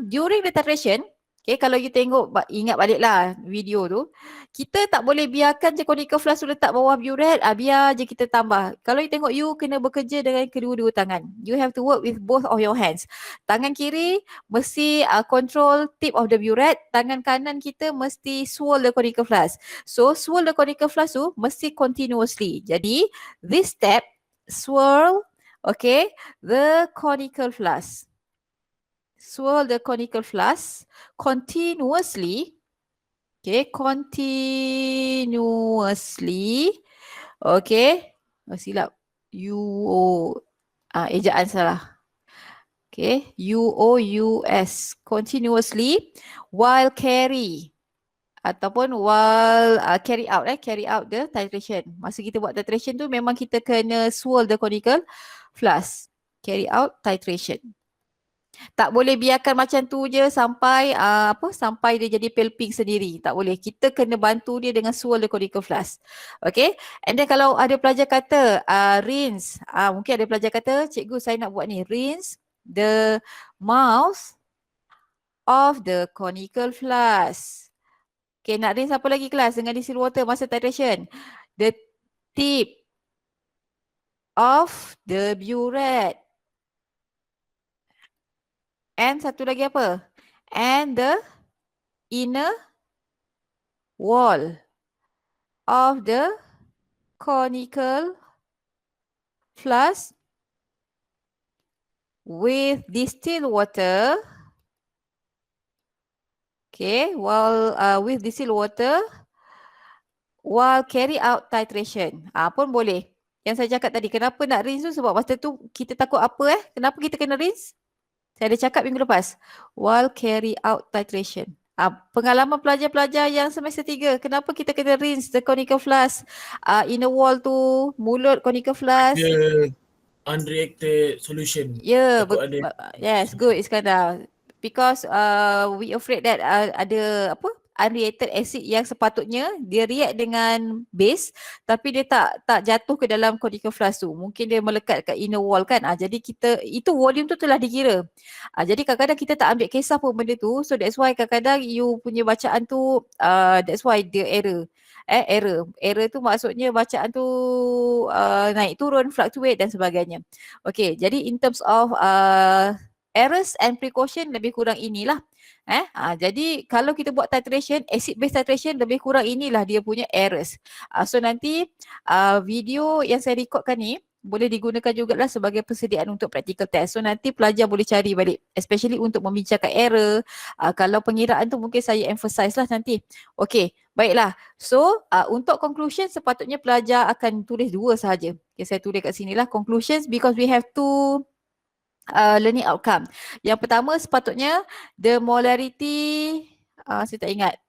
During the titration, okay, kalau you tengok, ingat baliklah video tu, kita tak boleh biarkan je conical flask tu letak bawah burette, biar je kita tambah. Kalau you tengok, you kena bekerja dengan kedua-dua tangan. You have to work with both of your hands. Tangan kiri mesti control tip of the burette, tangan kanan kita mesti swirl the conical flask. So, swirl the conical flask tu mesti continuously. Jadi, this step, swirl, okay, the conical flask. Swirl the conical flask continuously, okay, continuously, okay, silap, ejaan salah. Okay, UOUS, continuously, while carry ataupun while carry out the titration. Masa kita buat titration tu memang kita kena swirl the conical flask. Carry out titration. Tak boleh biarkan macam tu je sampai sampai dia jadi pale pink sendiri. Tak boleh. Kita kena bantu dia dengan swirl the conical flask. Okay. And then kalau ada pelajar kata rinse. Mungkin ada pelajar kata, cikgu saya nak buat ni. Rinse the mouth of the conical flask. Okay, nak rinse apa lagi kelas dengan distilled water masa titration? The tip of the burette. And satu lagi apa? And the inner wall of the conical flask with distilled water. Okay, while with distilled water, while carry out titration. Pun boleh. Yang saya cakap tadi, kenapa nak rinse tu sebab masa tu kita takut apa Kenapa kita kena rinse? Saya ada cakap minggu lepas. While carry out titration. Pengalaman pelajar-pelajar yang semester 3, kenapa kita kena rinse the conical flask? Inner wall tu, mulut conical flask. The unreacted solution. Yeah, Yes, good Iskandar. Because we afraid that ada unreacted acid yang sepatutnya dia react dengan base tapi dia tak jatuh ke dalam conical flask tu. Mungkin dia melekat kat inner wall kan. Jadi kita itu volume tu telah dikira. Jadi kadang-kadang kita tak ambil kisah pun benda tu. So that's why kadang-kadang you punya bacaan tu that's why the error. Error tu maksudnya bacaan tu naik turun, fluctuate dan sebagainya. Okay, jadi in terms of errors and precaution lebih kurang inilah. Jadi kalau kita buat titration, acid base titration lebih kurang inilah dia punya errors. So nanti video yang saya rekodkan ni boleh digunakan jugalah sebagai persediaan untuk practical test. So nanti pelajar boleh cari balik, especially untuk membincangkan error. Kalau pengiraan tu mungkin saya emphasize lah nanti. Okay, baiklah. So untuk conclusion sepatutnya pelajar akan tulis 2 sahaja. Okay, saya tulis kat sini lah conclusions because we have 2 learning outcome. Yang pertama sepatutnya the molarity, saya tak ingat.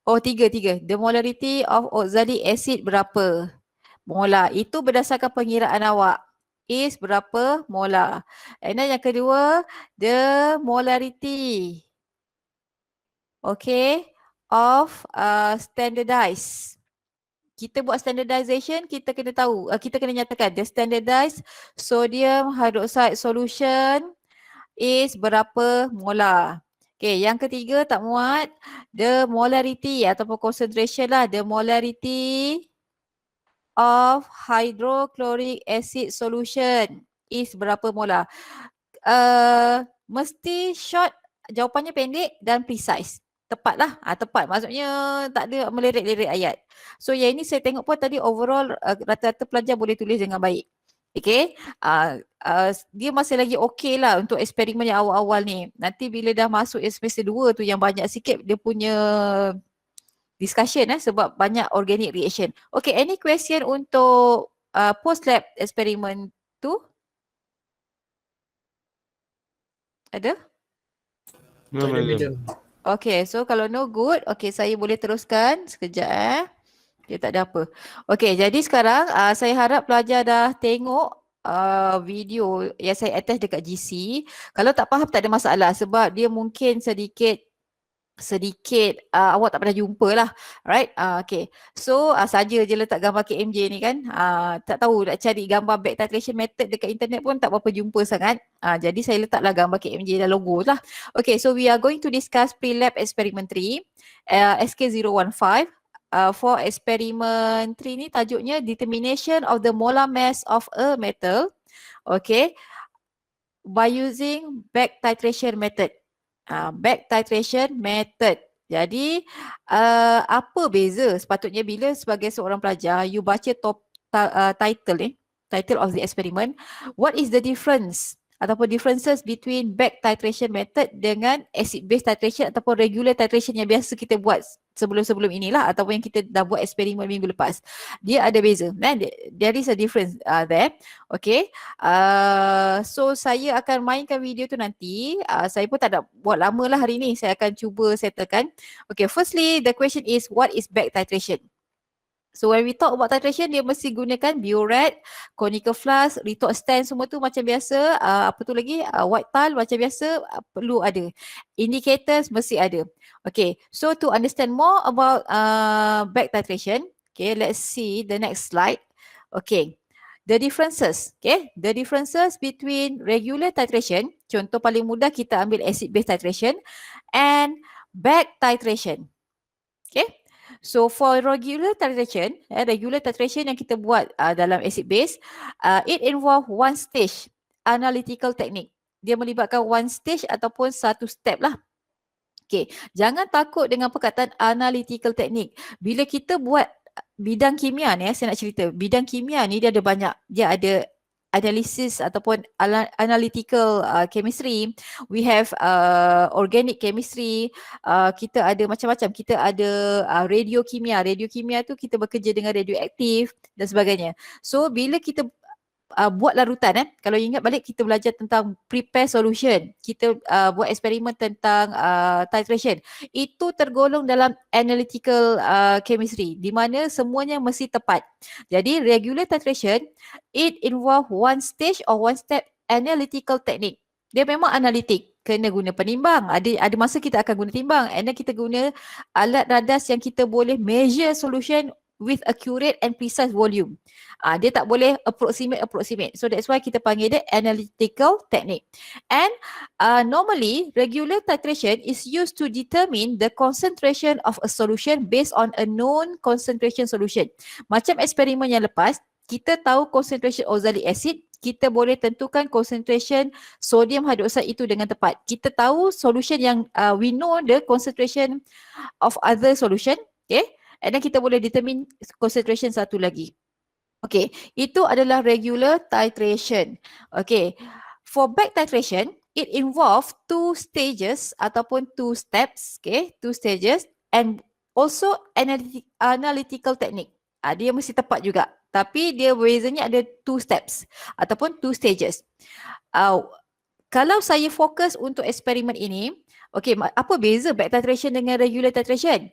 3. The molarity of oxalic acid berapa molar? Itu berdasarkan pengiraan awak. Is berapa molar? And then yang kedua, the molarity, okay, of standardized. Kita buat standardization, kita kena tahu, kita kena nyatakan the standardized sodium hydroxide solution is berapa molar. Okay, yang ketiga tak muat, the molarity ataupun concentration lah, the molarity of hydrochloric acid solution is berapa molar. Mesti short, jawapannya pendek dan precise. Tepat lah, tepat. Maksudnya tak ada melirik-lirik ayat. So yang ini saya tengok pun tadi overall rata-rata pelajar boleh tulis dengan baik. Okay, dia masih lagi okey lah untuk eksperimen yang awal-awal ni. Nanti bila dah masuk semester 2 tu yang banyak sikit dia punya discussion sebab banyak organic reaction. Okay, any question untuk post lab eksperimen tu? Ada? Okay, so kalau no good, okay saya boleh teruskan sekejap Dia tak ada apa. Okay, jadi sekarang saya harap pelajar dah tengok video yang saya attach dekat GC. Kalau tak faham tak ada masalah sebab dia mungkin sedikit sedikit awak tak pernah jumpa lah, right? Okay, so saja je letak gambar KMJ ni kan, tak tahu nak cari gambar back titration method dekat internet pun tak berapa jumpa sangat, jadi saya letaklah gambar KMJ dan logo lah. Okay, so we are going to discuss pre-lab experiment 3, SK015. For experiment 3 ni tajuknya determination of the molar mass of a metal, okay, by using back titration method. Back titration method. Jadi apa beza sepatutnya bila sebagai seorang pelajar you baca title of the experiment, what is the difference ataupun differences between back titration method dengan acid base titration ataupun regular titration yang biasa kita buat sebelum-sebelum inilah ataupun yang kita dah buat eksperimen minggu lepas. Dia ada beza. There is a difference there. Okay. So saya akan mainkan video tu nanti. Saya pun tak nak buat lama lah hari ni. Saya akan cuba settlekan. Okay, firstly the question is what is back titration? So when we talk about titration, dia mesti gunakan biuret, conical flask, retort stand, semua tu macam biasa. Apa tu lagi? White tile macam biasa, perlu ada. Indicators mesti ada. Okay, so to understand more about back titration, okay, let's see the next slide. Okay, the differences, okay, the differences between regular titration, contoh paling mudah kita ambil acid base titration, and back titration. Okay. So for regular titration yang kita buat dalam acid base, it involve one stage analytical technique. Dia melibatkan one stage ataupun satu step lah. Okay, jangan takut dengan perkataan analytical technique. Bila kita buat bidang kimia ni, saya nak cerita, bidang kimia ni dia ada banyak, dia ada analysis ataupun analytical chemistry, we have organic chemistry, kita ada macam-macam, kita ada radiokimia tu kita bekerja dengan radioaktif dan sebagainya. So bila kita buat larutan, kalau ingat balik kita belajar tentang prepare solution, kita buat eksperimen tentang titration, itu tergolong dalam analytical chemistry di mana semuanya mesti tepat. Jadi regular titration, it involve one stage or one step analytical technique. Dia memang analitik, kena guna penimbang, ada masa kita akan guna timbang, and then kita guna alat radas yang kita boleh measure solution with accurate and precise volume. Dia tak boleh approximate. So that's why kita panggil dia analytical technique. And normally regular titration is used to determine the concentration of a solution based on a known concentration solution. Macam eksperimen yang lepas, kita tahu concentration oxalic acid, kita boleh tentukan concentration sodium hydroxide itu dengan tepat. Kita tahu solution yang we know the concentration of other solution, okay? And then kita boleh determine concentration satu lagi. Okay, itu adalah regular titration. Okay, for back titration, it involve two stages ataupun two steps, okay, two stages, and also analytical technique. Dia mesti tepat juga. Tapi dia bezanya ada two steps ataupun two stages. Kalau saya fokus untuk eksperimen ini, okay, apa beza back titration dengan regular titration?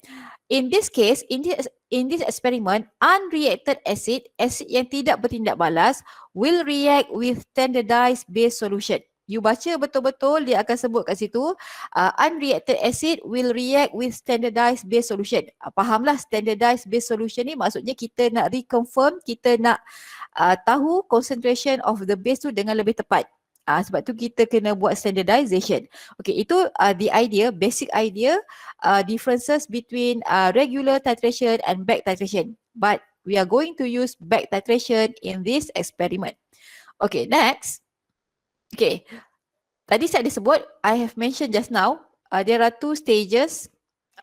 In this case, in this experiment, unreacted acid yang tidak bertindak balas will react with standardized base solution. You baca betul-betul, dia akan sebut kat situ, unreacted acid will react with standardized base solution. Fahamlah standardized base solution ni maksudnya kita nak reconfirm, kita nak tahu concentration of the base tu dengan lebih tepat. Sebab tu kita kena buat standardization. Okay, itu the idea, basic idea, differences between regular titration and back titration. But we are going to use back titration in this experiment. Okay, next. Okay, tadi saya ada sebut, I have mentioned just now, there are two stages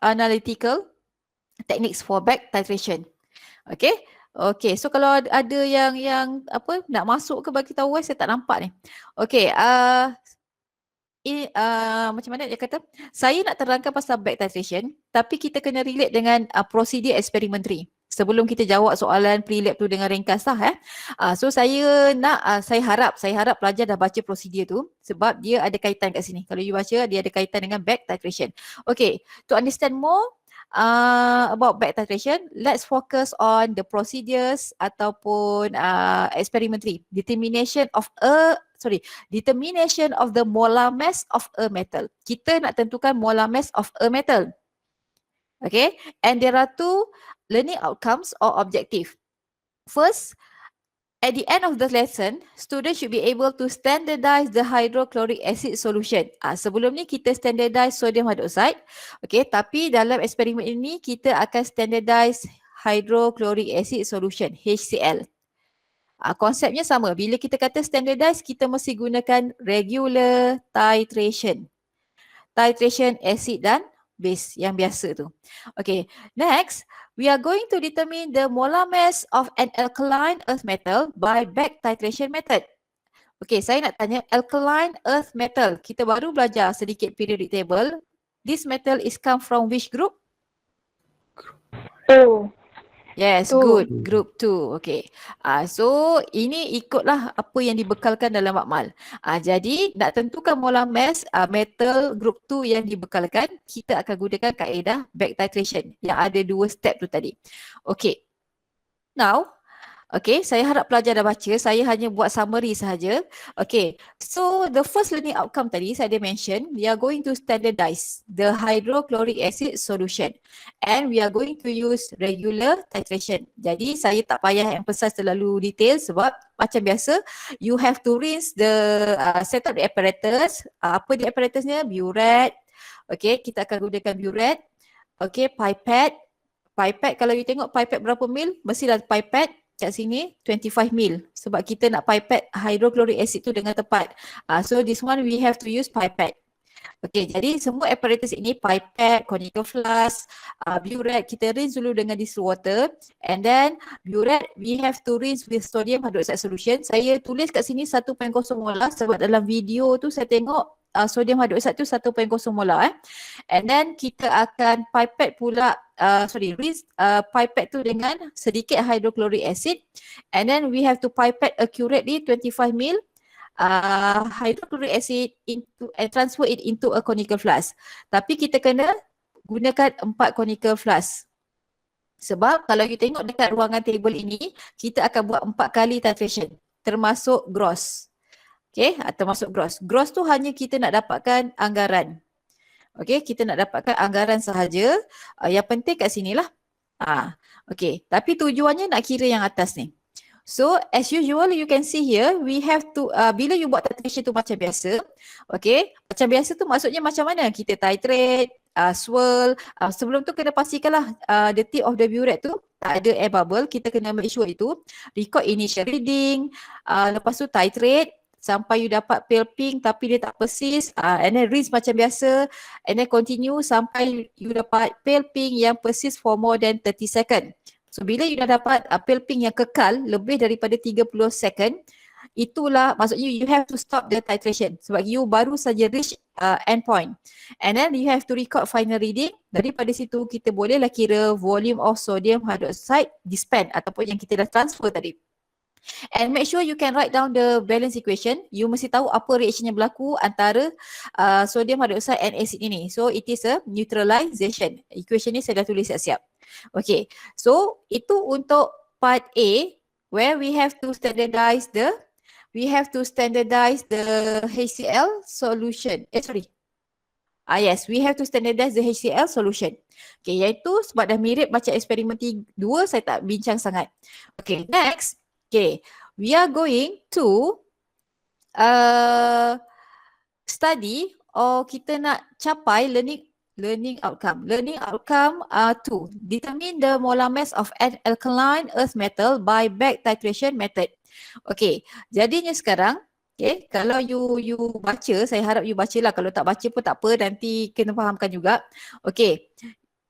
analytical techniques for back titration. Okay. Okay, so kalau ada yang apa nak masuk ke bagi tahu, saya tak nampak ni. Okay, macam mana dia kata? Saya nak terangkan pasal back titration, tapi kita kena relate dengan prosedur eksperimen 3. Sebelum kita jawab soalan pre-lab tu dengan ringkas lah. So saya nak, saya harap pelajar dah baca prosedur tu sebab dia ada kaitan kat sini. Kalau you baca, dia ada kaitan dengan back titration. Okay, to understand more, about back titration, let's focus on the procedures ataupun experiment 3. Determination of the molar mass of a metal. Kita nak tentukan molar mass of a metal. Okay, and there are two learning outcomes or objective. First, at the end of the lesson, students should be able to standardize the hydrochloric acid solution. Sebelum ni kita standardize sodium hydroxide. Okay, tapi dalam eksperimen ini kita akan standardize hydrochloric acid solution, HCl. Konsepnya sama. Bila kita kata standardize, kita mesti gunakan regular titration. Titration acid dan base yang biasa tu. Okay, next, we are going to determine the molar mass of an alkaline earth metal by back titration method. Okay, saya nak tanya alkaline earth metal. Kita baru belajar sedikit periodic table. This metal is come from which group? Oh, Yes, Two. good. Group 2. Okay. So ini ikutlah apa yang dibekalkan dalam makmal. Jadi nak tentukan molar mass metal group 2 yang dibekalkan, kita akan gunakan kaedah back titration yang ada 2 step tu tadi. Okay. Now, okay, saya harap pelajar dah baca. Saya hanya buat summary sahaja. Okay, so the first learning outcome tadi saya ada mention, we are going to standardize the hydrochloric acid solution and we are going to use regular titration. Jadi saya tak payah emphasize terlalu detail sebab macam biasa, you have to rinse the set up the apparatus. Apa the apparatusnya? Burette. Okay, kita akan gunakan burette. Okay, pipette. Pipette, kalau you tengok pipette berapa mil, mestilah pipette kat sini 25 mil sebab kita nak pipette hydrochloric acid tu dengan tepat. So this one we have to use pipette. Okay, jadi semua apparatus ini pipette, conical flask, burette, kita rinse dulu dengan distilled water and then burette we have to rinse with sodium hydroxide solution. Saya tulis kat sini 1.0 molar sebab dalam video tu saya tengok sodium hydroxide tu 1.0 molar and then kita akan pipette pula rinse pipette tu dengan sedikit hydrochloric acid and then we have to pipette accurately 25 ml hydrochloric acid into and transfer it into a conical flask. Tapi kita kena gunakan 4 conical flask. Sebab kalau you tengok dekat ruangan table ini, kita akan buat 4 kali titration termasuk gross. Okay, termasuk gross. Gross tu hanya kita nak dapatkan anggaran. Okay, kita nak dapatkan anggaran sahaja. Yang penting kat sinilah. Okay, tapi tujuannya nak kira yang atas ni. So, as usual, you can see here, we have to, bila you buat titration tu macam biasa, okay, macam biasa tu maksudnya macam mana? Kita titrate, swirl, sebelum tu kena pastikanlah the tip of the burette tu tak ada air bubble, kita kena make sure itu, record initial reading, lepas tu titrate, sampai you dapat pale pink tapi dia tak persis and then rinse macam biasa and then continue sampai you dapat pale pink yang persis for more than 30 second. So bila you dah dapat pale pink yang kekal lebih daripada 30 second, itulah maksudnya you have to stop the titration sebab you baru saja reach end point and then you have to record final reading. Daripada situ kita bolehlah kira volume of sodium hydroxide dispense ataupun yang kita dah transfer tadi. And make sure you can write down the balance equation. You mesti tahu apa reaction yang berlaku antara sodium hydroxide and acid ini. So it is a neutralization. Equation ni saya dah tulis siap-siap. Okay, so itu untuk part A where we have to standardize the HCl solution. Yes, we have to standardize the HCl solution. Okay, iaitu sebab dah mirip macam eksperimen 2, saya tak bincang sangat. Okay, next. Okay, we are going to study or kita nak capai learning outcome. Learning outcome 2. Determine the molar mass of an alkaline earth metal by back titration method. Okay, jadinya sekarang, okay, kalau you baca, saya harap you bacalah. Kalau tak baca pun tak apa, nanti kena fahamkan juga. Okay,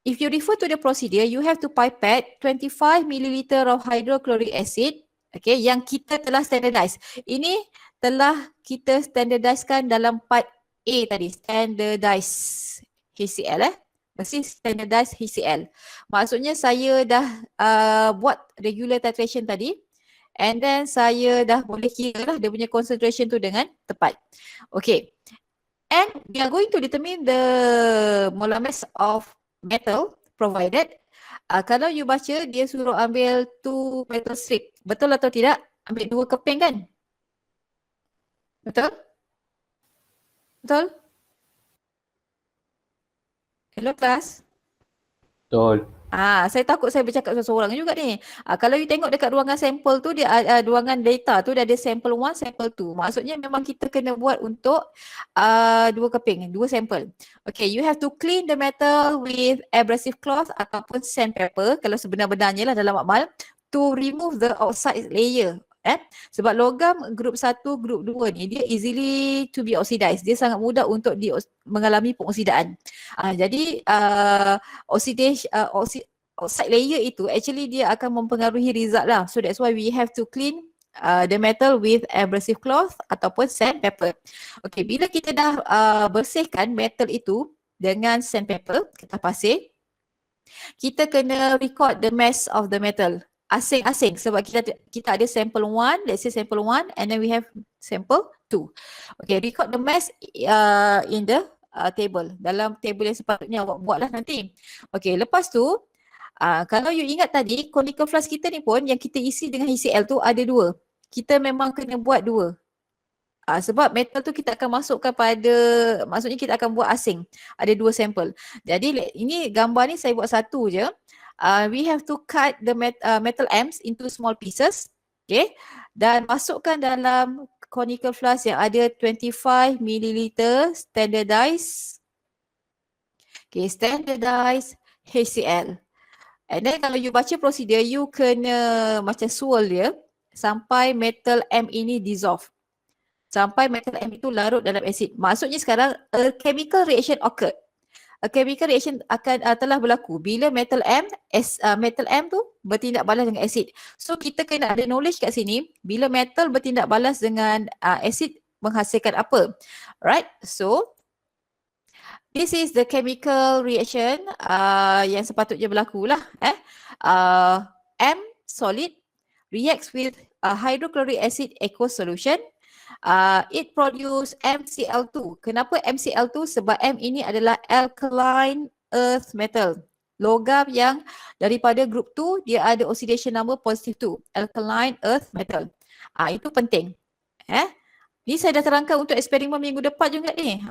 if you refer to the procedure, you have to pipette 25 ml of hydrochloric acid. Okay, yang kita telah standardize. Ini telah kita standardizekan dalam part A tadi. Standardize HCl Mesti standardize HCl. Maksudnya saya dah buat regular titration tadi. And then saya dah boleh kira lah dia punya concentration tu dengan tepat. Okay. And we are going to determine the molar mass of metal provided. Kalau you baca dia suruh ambil 2 metal strip. Betul atau tidak? Ambil 2 keping kan? Betul? Betul? Hello class? Betul. Saya takut saya bercakap seorang juga ni. Kalau you tengok dekat ruangan sampel tu, dia ruangan data tu dia ada sampel 1, sampel 2. Maksudnya memang kita kena buat untuk 2 keping, 2 sampel. Okay, you have to clean the metal with abrasive cloth ataupun sandpaper kalau sebenar-benarnya lah dalam amal to remove the outside layer. Sebab logam grup 1, grup 2 ni dia easily to be oxidized. Dia sangat mudah untuk mengalami pengoksidaan. Jadi oxide layer itu actually dia akan mempengaruhi result lah. So that's why we have to clean the metal with abrasive cloth ataupun sandpaper. Okay, bila kita dah bersihkan metal itu dengan sandpaper, kertas pasir, kita kena record the mass of the metal. Asing-asing sebab kita ada sample 1, let's say sample 1 and then we have sample 2. Okay, record the mass in the table. Dalam table yang sepatutnya awak buatlah nanti. Okay, lepas tu kalau you ingat tadi conical flask kita ni pun yang kita isi dengan HCl tu ada 2. Kita memang kena buat 2. Sebab metal tu kita akan masukkan maksudnya kita akan buat asing. Ada 2 sampel. Jadi ini gambar ni saya buat satu je. We have to cut the metal ends into small pieces. Okay. Dan masukkan dalam conical flask yang ada 25 ml standardized. Okay, standardized HCl. And then kalau you baca prosedur, you kena macam swirl dia sampai metal M ini dissolve. Sampai metal M itu larut dalam asid. Maksudnya sekarang a chemical reaction occurred. A chemical reaction akan telah berlaku bila metal M tu bertindak balas dengan asid. So kita kena ada knowledge kat sini bila metal bertindak balas dengan asid menghasilkan apa. Right? So this is the chemical reaction yang sepatutnya berlaku lah. M solid reacts with hydrochloric acid aqueous solution. It produce MCl2. Kenapa MCl2? Sebab M ini adalah alkaline earth metal. Logam yang daripada group 2 dia ada oxidation number positive 2. Alkaline earth metal. Itu penting. Ni saya dah terangkan untuk eksperimen minggu depan juga ni.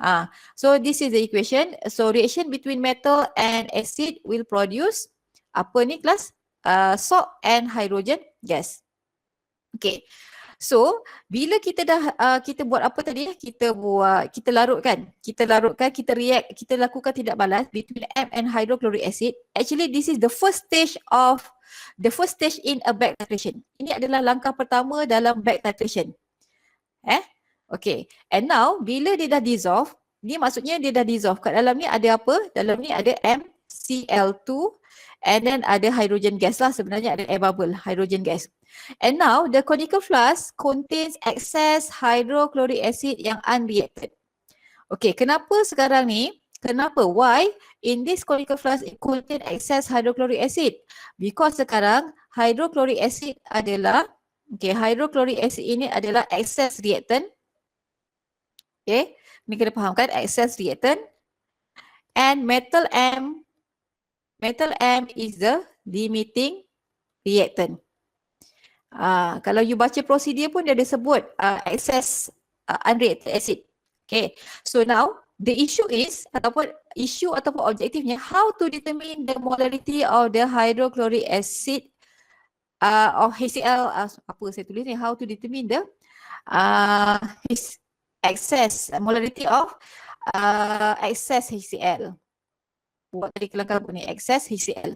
So this is the equation. So reaction between metal and acid will produce apa ni kelas? Salt and hydrogen gas. Okay. So bila kita dah kita buat apa tadi? Kita larutkan, kita react, kita lakukan tindak balas between M and hydrochloric acid. Actually this is the first stage in a back titration. Ini adalah langkah pertama dalam back titration. Okay. And now bila dia dah dissolve, ni maksudnya dia dah dissolve. Kat dalam ni ada apa? Dalam ni ada MCl2 and then ada hydrogen gas lah, sebenarnya ada air bubble, hydrogen gas. And now the conical flask contains excess hydrochloric acid yang unreacted. Okay, kenapa sekarang ni? Kenapa? Why? In this conical flask it contains excess hydrochloric acid. Because sekarang hydrochloric acid adalah, hydrochloric acid ini adalah excess reactant. Okay, ni kena fahamkan excess reactant. And metal M is the limiting reactant. Kalau you baca prosedur pun dia ada sebut excess unreacted acid. Okay, so now the issue ataupun objektifnya how to determine the molarity of the hydrochloric acid of HCl. Apa saya tulis ni? How to determine the molarity of excess HCl. Buat tadi kelangkaan ni excess HCl.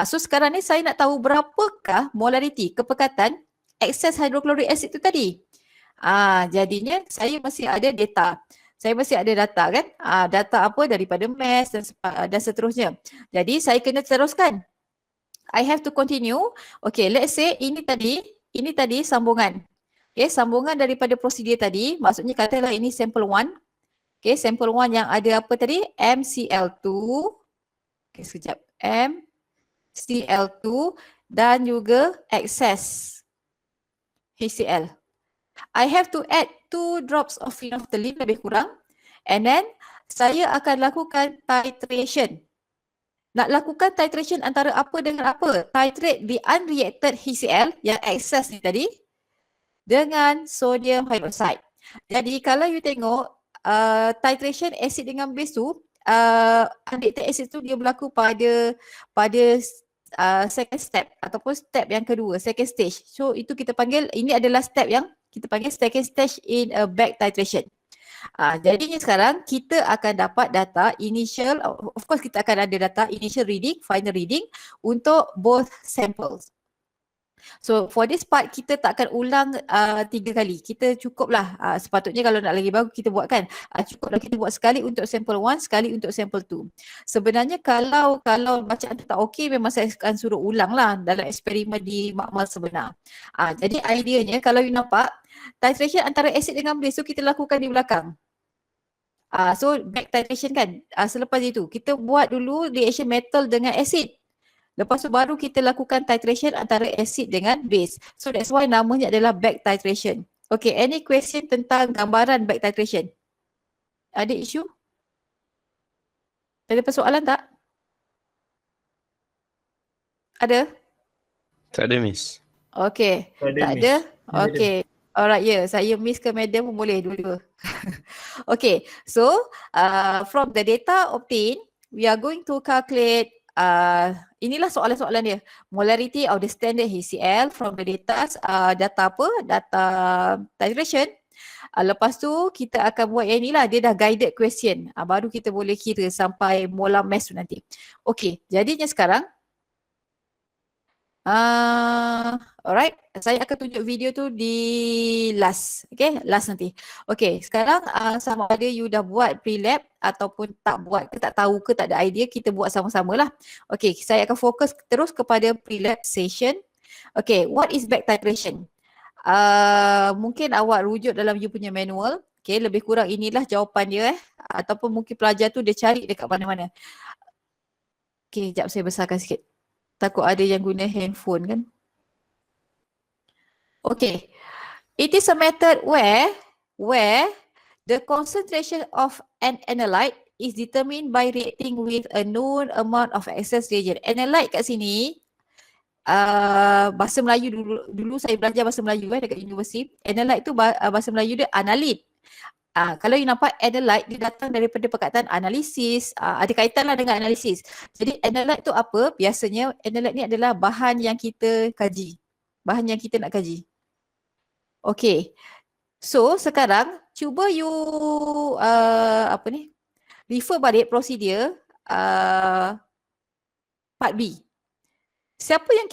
So sekarang ni saya nak tahu berapakah molarity kepekatan excess hydrochloric acid tu tadi. Jadinya saya masih ada data. Saya masih ada data kan. Data apa daripada mass dan seterusnya. Jadi saya kena teruskan. I have to continue. Okay, let's say ini tadi sambungan. Okay, sambungan daripada prosedur tadi. Maksudnya katalah ini sample 1. Okay, sample 1 yang ada apa tadi? MCl2. Okay, sekejap. MCl2 dan juga excess HCl. I have to add 2 drops of phenolphthalein lebih kurang and then saya akan lakukan titration. Nak lakukan titration antara apa dengan apa? Titrate the unreacted HCl yang excess ni tadi dengan sodium hydroxide. Jadi kalau you tengok titration acid dengan base tu, unreacted acid tu dia berlaku pada second step ataupun step yang kedua, second stage. So itu kita panggil, ini adalah step yang kita panggil second stage in a back titration. Jadinya sekarang kita akan dapat data initial, of course kita akan ada data initial reading, final reading untuk both samples. So for this part kita tak akan ulang 3 kali. Kita cukuplah, sepatutnya kalau nak lagi bagus kita buat kan. Cukuplah kita buat sekali untuk sampel 1, sekali untuk sampel 2. Sebenarnya kalau bacaan tu tak okey, memang saya akan suruh ulang lah dalam eksperimen di makmal sebenar. Jadi ideanya kalau you nampak titration antara acid dengan base tu kita lakukan di belakang. So back titration kan. Selepas itu kita buat dulu reaction metal dengan acid. Lepas tu baru kita lakukan titration antara acid dengan base. So that's why namanya adalah back titration. Okay, any question tentang gambaran back titration? Ada isu? Ada persoalan tak? Ada? Tak ada, Miss. Okay, tak ada? Okay. Alright, saya miss ke madam pun boleh dua-dua. Okay, so from the data obtained, we are going to calculate, inilah soalan-soalan dia. Molarity of the standard HCl from the data, data apa? Data titration. Lepas tu kita akan buat yang inilah, dia dah guided question. Baru kita boleh kira sampai molar mass tu nanti. Okay, jadinya sekarang, alright, saya akan tunjuk video tu di last, okay, last nanti. Okay, sekarang sama ada you dah buat pre-lab ataupun tak buat ke, tak tahu ke, tak ada idea, kita buat sama-sama lah. Okay, saya akan fokus terus kepada pre-lab session. Okay, what is back titration? Mungkin awak rujuk dalam you punya manual. Okay, lebih kurang inilah jawapan dia ataupun mungkin pelajar tu dia cari dekat mana-mana. Okay, sekejap saya besarkan sikit. Takut ada yang guna handphone kan. Okay. It is a method where the concentration of an analyte is determined by reacting with a known amount of excess reagent. Analyte kat sini, bahasa Melayu dulu saya belajar bahasa Melayu dekat universiti. Analyte tu bahasa Melayu dia analit. Kalau you nampak analyte, dia datang daripada perkataan analisis, ada kaitan lah dengan analisis. Jadi analyte tu apa? Biasanya analyte ni adalah bahan yang kita kaji. Bahan yang kita nak kaji. Okay. So sekarang cuba you refer balik prosedur part B. Siapa yang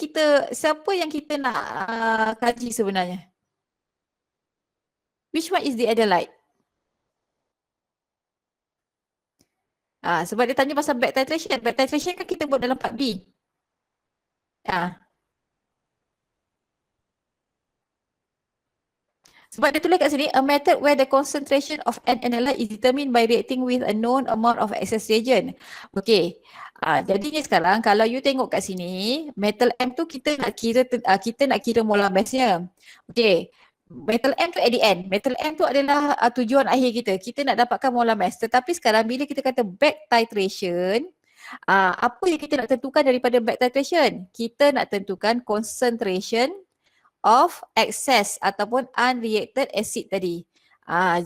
kita nak kaji sebenarnya? Which one is the analyte? Sebab dia tanya pasal back titration. Back titration kan kita buat dalam part B. Sebab dia tulis kat sini, a method where the concentration of an analyte is determined by reacting with a known amount of excess reagent. Okay. Jadinya sekarang kalau you tengok kat sini, metal M tu kita nak kira molar mass-nya. Okay. Metal M tu at the end. Metal M tu adalah tujuan akhir kita. Kita nak dapatkan molar mass. Tetapi sekarang bila kita kata back titration, apa yang kita nak tentukan daripada back titration? Kita nak tentukan concentration of excess ataupun unreacted acid tadi.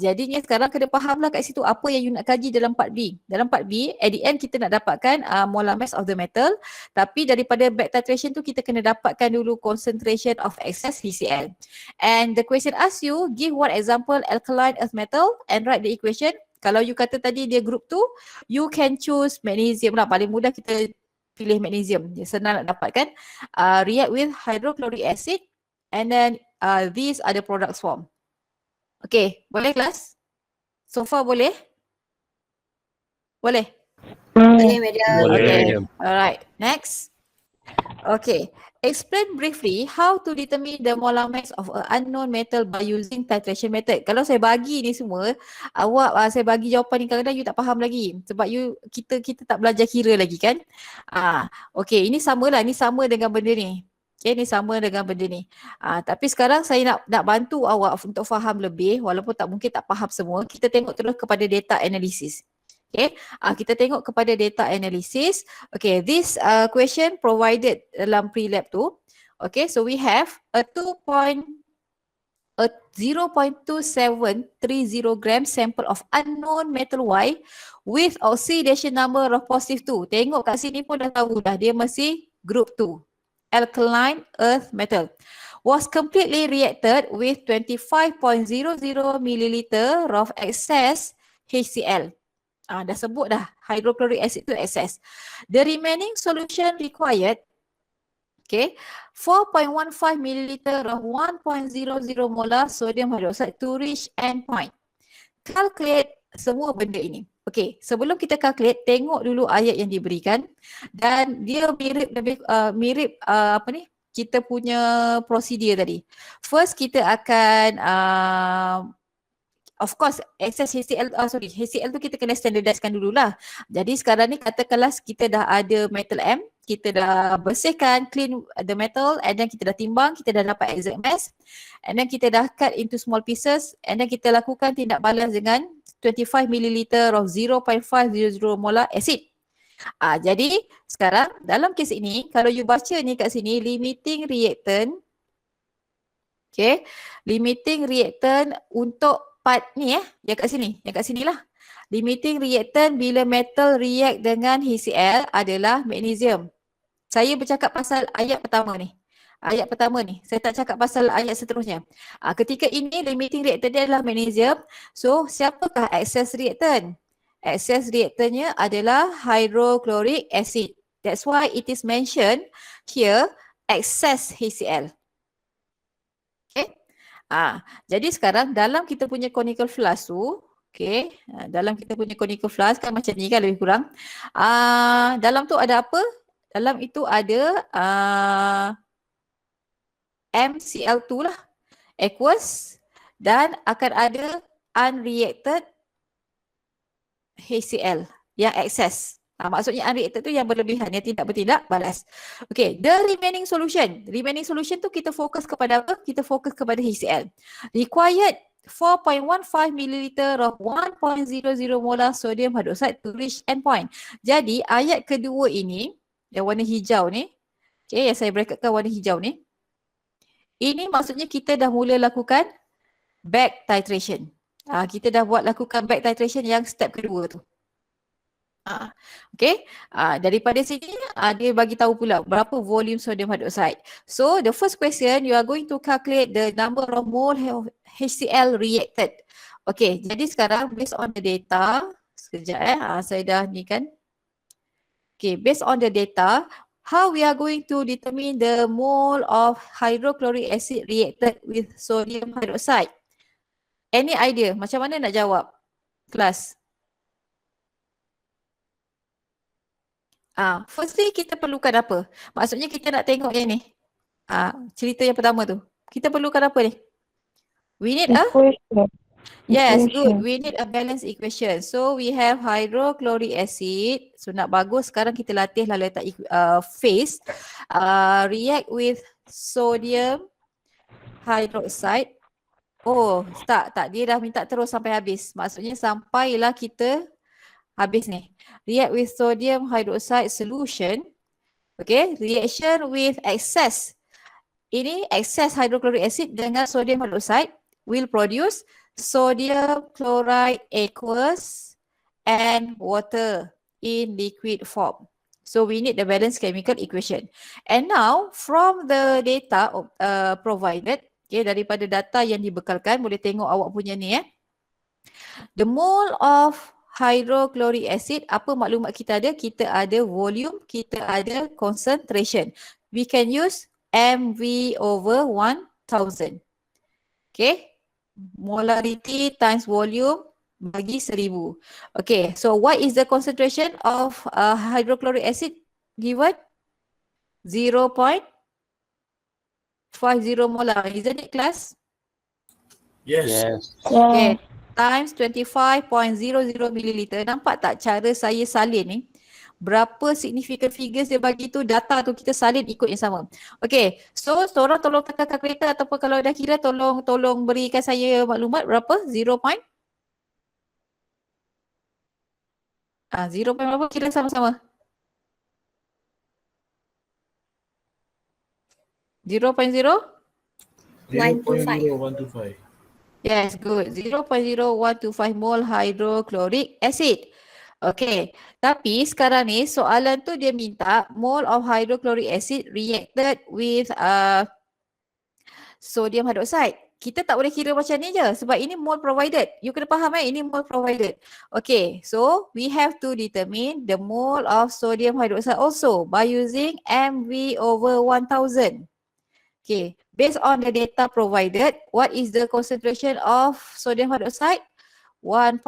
Jadinya sekarang kena fahamlah kat situ apa yang you nak kaji dalam part B. Dalam part B, at the end kita nak dapatkan molar mass of the metal. Tapi daripada back titration tu kita kena dapatkan dulu concentration of excess HCl. And the question asks you, give one example alkaline earth metal and write the equation. Kalau you kata tadi dia group 2, you can choose magnesium lah. Paling mudah kita pilih magnesium. Dia senang nak dapatkan. React with hydrochloric acid and then these are the products form. Okay, boleh kelas? So far boleh? Boleh? Boleh, madam. Okay, alright. Next. Okay, explain briefly how to determine the molar mass of an unknown metal by using titration method. Kalau saya bagi ni semua, saya bagi jawapan ni kadang-kadang you tak faham lagi. Sebab kita tak belajar kira lagi kan? Okay, ini sama dengan benda ni. Okay, ni sama dengan benda ni. Tapi sekarang saya nak bantu awak untuk faham lebih, walaupun mungkin tak faham semua. Kita tengok terus kepada data analysis. Okay, kita tengok kepada data analysis. Okay, this question provided dalam pre-lab tu. Okay, so we have a 0.2730 gram sample of unknown metal Y with oxidation number of positive 2. Tengok kat sini pun dah tahu dah dia mesti group 2. Alkaline earth metal. Was completely reacted with 25.00 milliliter of excess HCl. Dah sebut dah hydrochloric acid tu excess. The remaining solution required, okay, 4.15 milliliter of 1.00 molar sodium hydroxide to reach endpoint. Calculate semua benda ini. Okay, sebelum kita calculate, tengok dulu ayat yang diberikan dan dia mirip kita punya prosedur tadi. First kita akan of course, excess HCl tu kita kena standardizekan dululah. Jadi sekarang ni katakanlah kita dah ada metal M, kita dah bersihkan, clean the metal, and then kita dah timbang, kita dah dapat exact mass, and then kita dah cut into small pieces, and then kita lakukan tindak balas dengan 25 ml of 0.500 molar acid. Jadi sekarang dalam kes ini, kalau you baca ni kat sini, limiting reactant, okay, limiting reactant untuk part ni yang kat sini lah. Limiting reactant bila metal react dengan HCl adalah magnesium. Saya bercakap pasal ayat pertama ni. Saya tak cakap pasal ayat seterusnya. Ketika ini limiting reactant dia adalah magnesium. So siapakah excess reactant? Excess reactantnya adalah hydrochloric acid. That's why it is mentioned here excess HCl. Okay. Jadi sekarang dalam kita punya conical flask tu, okay, dalam kita punya conical flask kan macam ni kan lebih kurang. Dalam tu ada apa? Dalam itu ada MCl2 lah, aqueous, dan akan ada unreacted HCl yang excess. Maksudnya unreacted tu yang berlebihan, yang tidak bertindak balas. Okay, the remaining solution. Remaining solution tu kita fokus kepada apa? Kita fokus kepada HCl. Required 4.15 milliliter of 1.00 molar sodium hydroxide to reach endpoint. Jadi ayat kedua ini, yang warna hijau ni, okay, yang saya bracketkan warna hijau ni, ini maksudnya kita dah mula lakukan back titration. Kita dah lakukan back titration yang step kedua tu. Okay, daripada sini dia bagi tahu pula berapa volume sodium hydroxide. So the first question, you are going to calculate the number of mole of HCl reacted. Okay, jadi sekarang based on the data, sekejap saya dah ni kan. Okay, based on the data, how we are going to determine the mole of hydrochloric acid reacted with sodium hydroxide? Any idea? Macam mana nak jawab? Kelas. Firstly kita perlukan apa? Maksudnya kita nak tengok yang ni. Cerita yang pertama tu. Kita perlukan apa ni? We need a yes, good. We need a balanced equation. So we have hydrochloric acid. So nak bagus sekarang kita latihlah letak phase. React with sodium hydroxide. Oh, tak. Dia dah minta terus sampai habis. Maksudnya sampailah kita habis ni. React with sodium hydroxide solution. Okay, reaction with excess. Ini excess hydrochloric acid dengan sodium hydroxide will produce sodium chloride aqueous and water in liquid form. So we need the balanced chemical equation. And now from the data provided, okay, daripada data yang dibekalkan, boleh tengok awak punya ni the mole of hydrochloric acid, apa maklumat kita ada? Kita ada volume, kita ada concentration. We can use MV over 1000. Okay, molarity times volume bagi 1000. Okay, so what is the concentration of hydrochloric acid given? 0.50 molar, isn't it class? Yes. Okay, times 25.00 milliliter. Nampak tak cara saya salin ni? Berapa significant figures dia bagi tu, data tu kita salin ikut yang sama. Okay, so seorang tolong tekan kalkulator ataupun kalau dah kira tolong berikan saya maklumat berapa? 0. 0 point berapa? Kira sama-sama. 0.0? 0.0125. Yes, good. 0.0125 mole hydrochloric acid. Okay, tapi sekarang ni soalan tu dia minta mole of hydrochloric acid reacted with sodium hydroxide. Kita tak boleh kira macam ni je sebab ini mole provided. You kena faham ini mole provided. Okay, so we have to determine the mole of sodium hydroxide also by using MV over 1000. Okay, based on the data provided, what is the concentration of sodium hydroxide? 1.00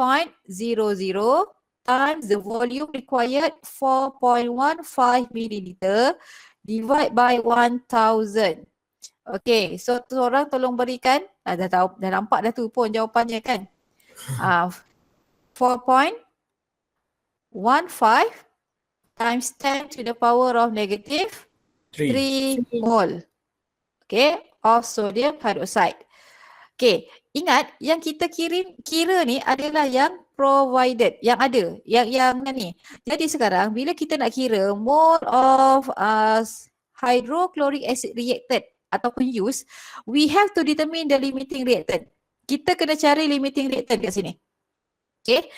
times the volume required 4.15 milliliter divide by 1000. Okay, so orang tolong berikan, dah tahu, dah nampak dah tu pun jawapannya kan. 4.15 times 10 to the power of negative 3 mole. Okay, of sodium hydroxide. Okay, ingat yang kita kira ni adalah yang provided, yang ada, yang ni. Jadi sekarang bila kita nak kira mole of hydrochloric acid reacted ataupun used, we have to determine the limiting reactant. Kita kena cari limiting reactant kat sini. Okay,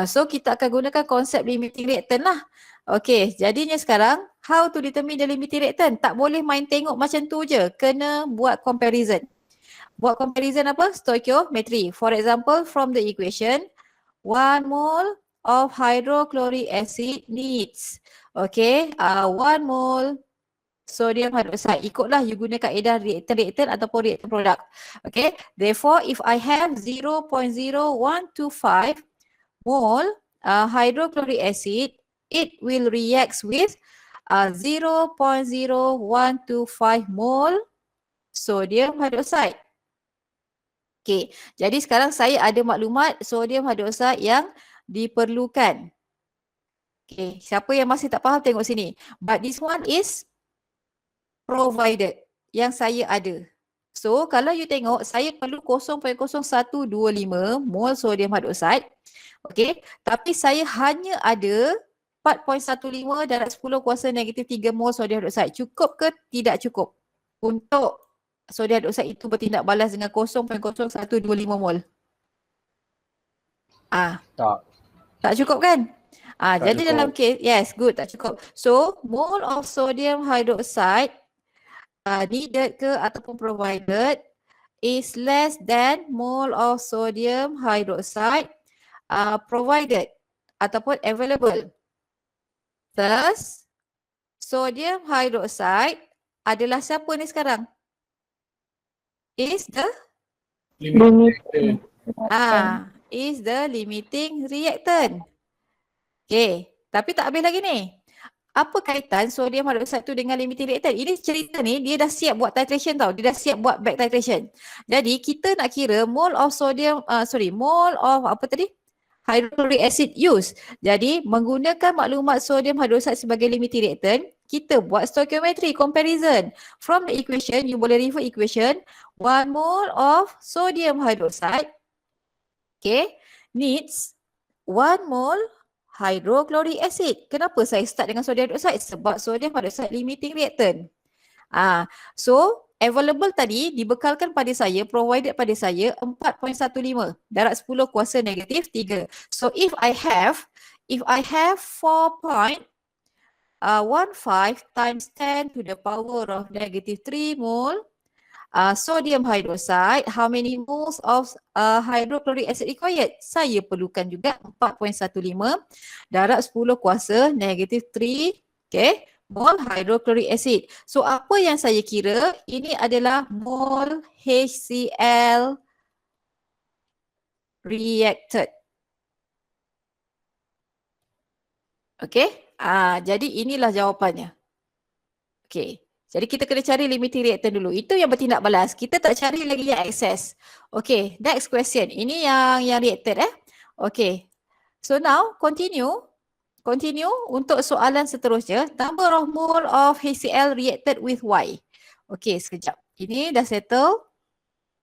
so kita akan gunakan konsep limiting reactant lah. Okay, jadinya sekarang how to determine the limiting reactant? Tak boleh main tengok macam tu je, kena buat comparison. Buat comparison apa? Stoichiometry. For example, from the equation, 1 mole of hydrochloric acid needs, okay, 1 mole sodium hydroxide. Ikutlah you guna kaedah reactant ataupun reactant product. Okay, therefore if I have 0.0125 mole hydrochloric acid, it will react with 0.0125 mole sodium hydroxide. Okay, jadi sekarang saya ada maklumat sodium hydroxide yang diperlukan. Okay, siapa yang masih tak faham tengok sini. But this one is provided, yang saya ada. So kalau you tengok, saya perlu 0.0125 mol sodium hydroxide. Okay, tapi saya hanya ada 4.15 darab 10 kuasa negatif 3 mol sodium hydroxide. Cukup ke tidak cukup untuk sodium hydroxide itu bertindak balas dengan 0.0125 mol? Tak cukup kan? Jadi cukup. Dalam case, yes, good, tak cukup. So, mole of sodium hydroxide needed ke ataupun provided is less than mole of sodium hydroxide provided ataupun available. Thus, sodium hydroxide adalah siapa ni sekarang? Is the limiting. Is the limiting reactant. Okay, tapi tak habis lagi ni. Apa kaitan sodium hydroxide tu dengan limiting reactant? Ini cerita ni dia dah siap buat titration tau. Dia dah siap buat back titration. Jadi kita nak kira mole of sodium, mole of apa tadi? Hydrochloric acid use. Jadi menggunakan maklumat sodium hydroxide sebagai limiting reactant, kita buat stoichiometry comparison. From the equation, you boleh refer equation, 1 mole of sodium hydroxide, okay, needs 1 mole hydrochloric acid. Kenapa saya start dengan sodium hydroxide? Sebab sodium hydroxide limiting reactant. So available tadi dibekalkan pada saya, provided pada saya 4.15 darab 10 kuasa negatif 3. So if I have 4.15 times 10 to the power of negative 3 mole sodium hydroxide, how many moles of hydrochloric acid required? Saya perlukan juga 4.15 darab 10 kuasa negatif 3, okay, mole hydrochloric acid. So apa yang saya kira? Ini adalah mole HCl reacted. Okay, jadi inilah jawapannya. Okay, jadi kita kena cari limiting reactant dulu. Itu yang bertindak balas. Kita tak cari lagi yang excess. Okay, next question. Ini yang reacted Okay, so now continue untuk soalan seterusnya. Number of mole of HCl reacted with Y. Okay, sekejap. Ini dah settle.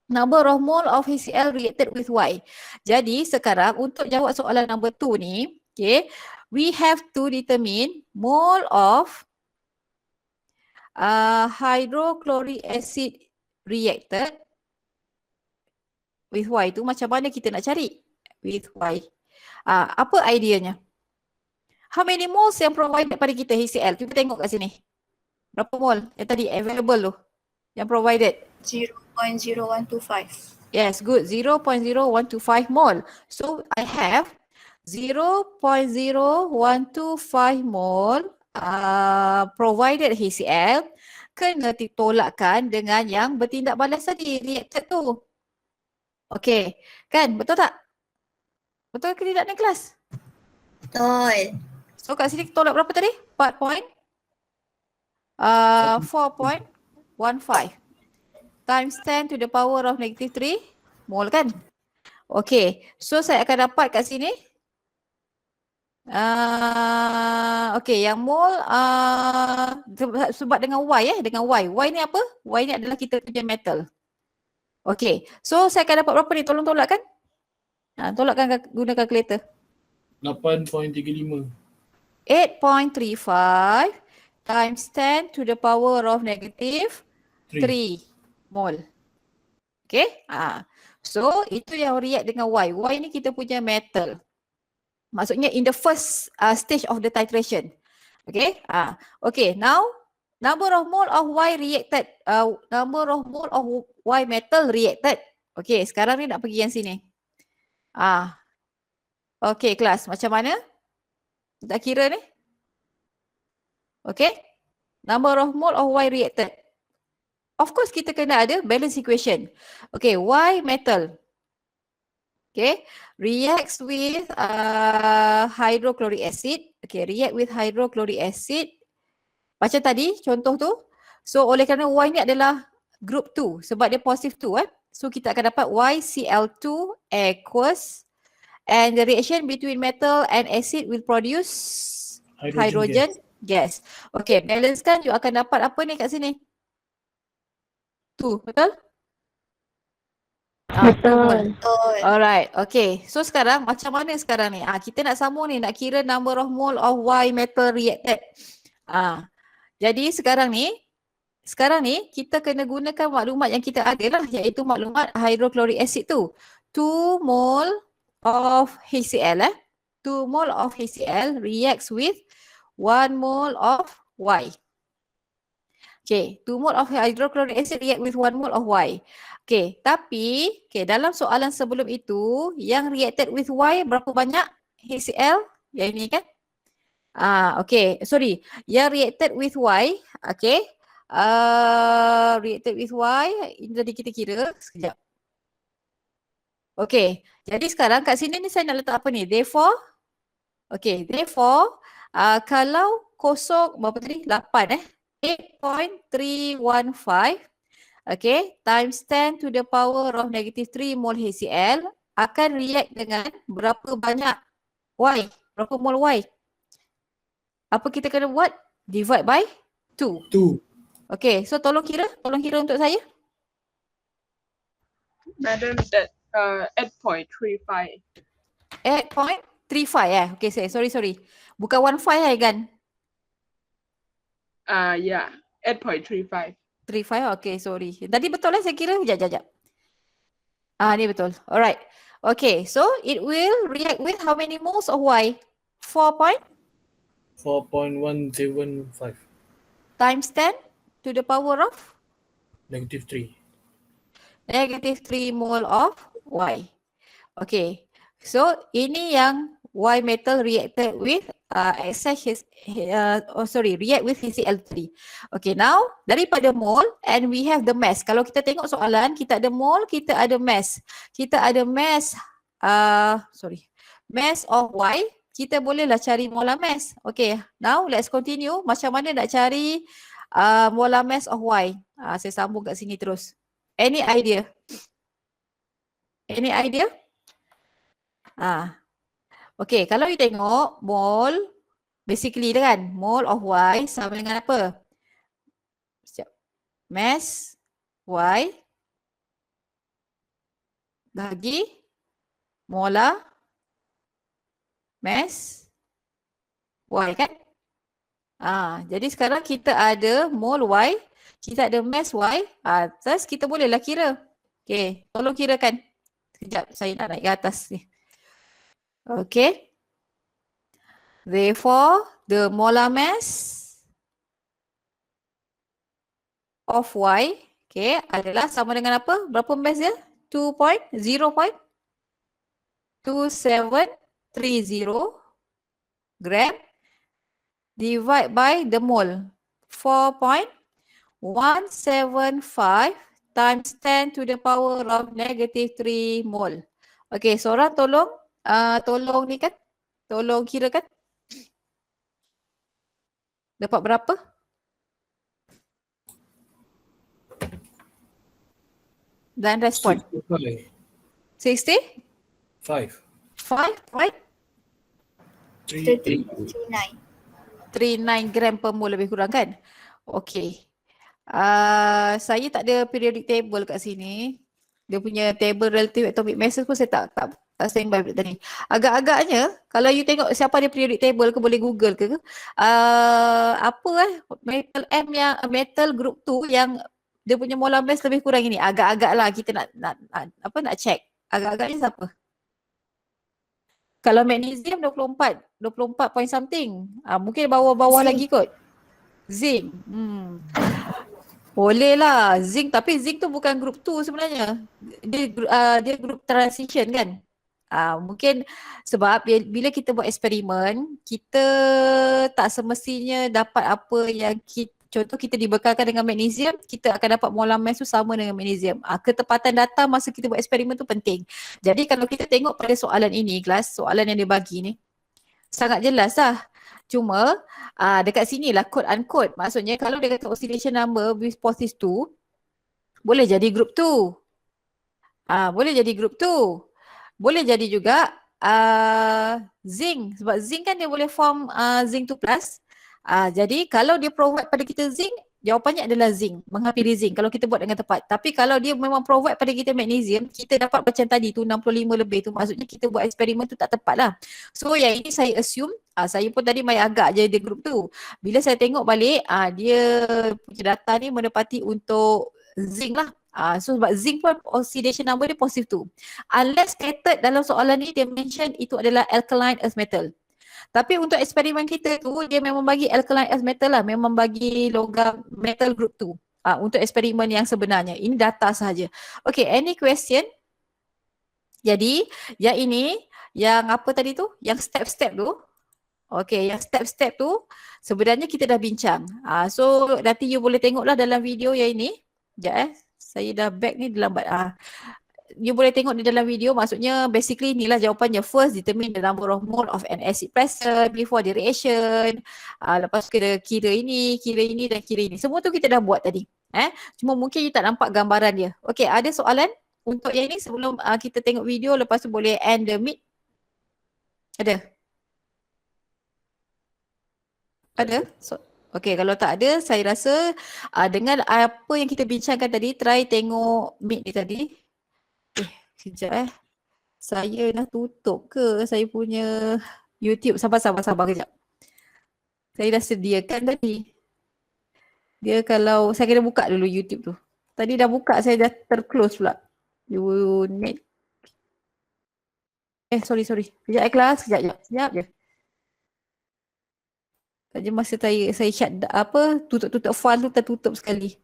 Number of mole of HCl reacted with Y. Jadi sekarang untuk jawab soalan number 2 ni, Okay, we have to determine mole of hydrochloric acid reacted with Y tu macam mana kita nak cari with Y. Apa ideanya? How many moles yang provided pada kita HCl? Kita tengok kat sini. Berapa mole yang tadi available tu yang provided? 0.0125. Yes, good. 0.0125 mole. So I have 0.0125 mole provided HCl kena ditolakkan dengan yang bertindak balas tadi, reacted tu. Okay, kan? Betul tak? Betul ke tidak ni kelas? Betul. So kat sini kita tolak berapa tadi? 4.15 times 10 to the power of negative 3 mole kan? Okay, so saya akan dapat kat sini okay, yang mole sebab dengan Y dengan Y. Y ni apa? Y ni adalah kita punya metal. Okay, so saya akan dapat berapa ni? Tolong tolakkan. Tolakkan guna kalkulator. 8.35. 8.35 times 10 to the power of negative 3 mole. Okay, so itu yang react dengan Y. Y ni kita punya metal. Maksudnya in the first stage of the titration. Okay, okay, now number of mole of Y reacted, number of mole of Y metal reacted. Okay, sekarang ni nak pergi yang sini. Okay kelas, macam mana? Tak kira ni? Okay, number of mole of Y reacted. Of course kita kena ada balance equation. Okay, Y metal. Okay, reacts with hydrochloric acid. Okay, react with hydrochloric acid. Macam tadi contoh tu. So oleh kerana Y ni adalah group 2 sebab dia positive 2 So kita akan dapat YCl2 aqueous and the reaction between metal and acid will produce hydrogen gas. Okay, balance kan you akan dapat apa ni kat sini? 2, betul? Betul. Betul. Alright, okay. So sekarang macam mana sekarang ni? Kita nak sambung ni, nak kira number of mole of Y metal reacted. Jadi sekarang ni kita kena gunakan maklumat yang kita ada lah, iaitu maklumat hydrochloric acid tu. 2 mole of HCl 2 mole of HCl reacts with 1 mole of Y. Okay, 2 mole of hydrochloric acid react with 1 mole of Y. Okay, tapi dalam soalan sebelum itu yang reacted with Y berapa banyak HCl? Yang ini kan? Okay, sorry. Yang reacted with Y, okay. Reacted with Y, ini tadi kita kira sekejap. Okay, jadi sekarang kat sini ni saya nak letak apa ni? Therefore, okay, therefore kalau kosong berapa tadi? 8 8.315 okay, times 10 to the power of negative 3 mole HCl akan react dengan berapa banyak Y? Berapa mole Y? Apa kita kena buat? Divide by 2. 2. Okay, so tolong kira untuk saya. Madam, that 8.35. 8.35 Okay, sorry. Bukan 15 kan? Yeah, 8.35. 35, okay, sorry. Tadi betul saya kira. Sekejap. Ni betul. Alright. Okay, so it will react with how many moles of Y? 4.175. Times 10 to the power of? Negative 3. Negative 3 mole of Y. Okay, so ini yang Y metal reacted with react with HCl3. Okay, now daripada mole and we have the mass. Kalau kita tengok soalan, kita ada mole, kita ada mass. Kita ada mass, mass of Y. Kita bolehlah cari molar mass. Okay, now let's continue. Macam mana nak cari molar mass of Y? Saya sambung kat sini terus. Any idea? Any idea? Okay, kalau you tengok mole, basically kan, mole of Y sama dengan apa? Mass Y bagi molar mass Y kan? Jadi sekarang kita ada mol Y, kita ada mass Y, terus kita bolehlah kira. Okay, tolong kirakan. Sekejap, saya nak naik ke atas ni. Okay. Therefore, the molar mass of Y, okay, adalah sama dengan apa? Berapa mass dia? 0.2730 gram divide by the mole. 4.175 times 10 to the power of -3 mole. Okay, seorang tolong ni kan? Tolong kirakan. Dapat berapa? Dan respon. 65. 65.39 3. gram per mole lebih kurang kan? Okay. Saya tak ada periodic table kat sini. Dia punya table relative atomic masses pun saya tak standby tadi. Agak-agaknya kalau you tengok siapa ada periodic table ke boleh google ke metal M yang metal group 2 yang dia punya molar mass lebih kurang ini. Agak-agak lah kita nak check. Agak-agaknya siapa? Kalau magnesium 24 point something. Mungkin bawah-bawah lagi kot. Zinc. Boleh lah zinc, tapi zinc tu bukan group 2 sebenarnya. Dia group transition kan. Mungkin sebab bila kita buat eksperimen, kita tak semestinya dapat apa yang contoh kita dibekalkan dengan magnesium, kita akan dapat molar mass tu sama dengan magnesium. Ketepatan data masa kita buat eksperimen tu penting. Jadi kalau kita tengok pada soalan ini, kelas soalan yang dia bagi ni, sangat jelas lah. Cuma dekat sini lah quote unquote. Maksudnya kalau dia kata oscillation number with positive 2, boleh jadi group 2. Boleh jadi group 2. Boleh jadi juga zinc. Sebab zinc kan dia boleh form zinc 2 plus. Jadi kalau dia provide pada kita zinc, jawapannya adalah zinc, menghampiri zinc kalau kita buat dengan tepat. Tapi kalau dia memang provide pada kita magnesium, kita dapat macam tadi tu 65 lebih tu, maksudnya kita buat eksperimen tu tak tepat lah. So yang ini saya assume, saya pun tadi main agak je dia group tu. Bila saya tengok balik, dia punya data ni menepati untuk zinc lah. So sebab zinc pun oxidation number dia positive 2. Unless stated dalam soalan ni dia mention itu adalah alkaline earth metal. Tapi untuk eksperimen kita tu dia memang bagi alkaline earth metal lah, memang bagi logam metal group 2 untuk eksperimen yang sebenarnya. Ini data sahaja. Okay, any question? Jadi yang ini, yang apa tadi tu? Yang step-step tu. Okay, yang step-step tu sebenarnya kita dah bincang. So nanti you boleh tengoklah dalam video yang ini. Sekejap saya dah back ni lambat. You boleh tengok di dalam video, maksudnya basically inilah jawapannya. First, determine the number of mole of an acid present before the reaction. Lepas kira ini dan kira ini. Semua tu kita dah buat tadi. Cuma mungkin you tak nampak gambaran dia. Okay, ada soalan untuk yang ini sebelum kita tengok video, lepas tu boleh end the meet? Ada? Ada? Okay, kalau tak ada, saya rasa dengan apa yang kita bincangkan tadi, try tengok meet ni tadi. Sekejap saya dah tutup ke saya punya YouTube? Sabar kejap. Saya dah sediakan tadi. Dia kalau saya kena buka dulu YouTube tu. Tadi dah buka, saya dah terclose pula. You need. Sorry. Sekejap kelas, sekejap je. Saja masa saya shut tutup file tu tertutup sekali.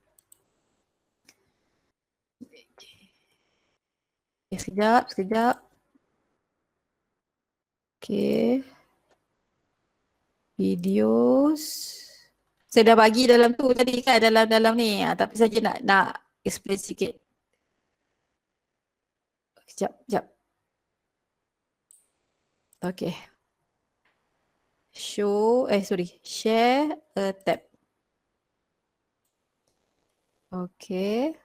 Sekejap. Okay. Videos. Saya dah bagi dalam tu tadi kan, dalam ni. Tapi saja nak explain sikit. Sekejap. Okay. Share a tab. Okay.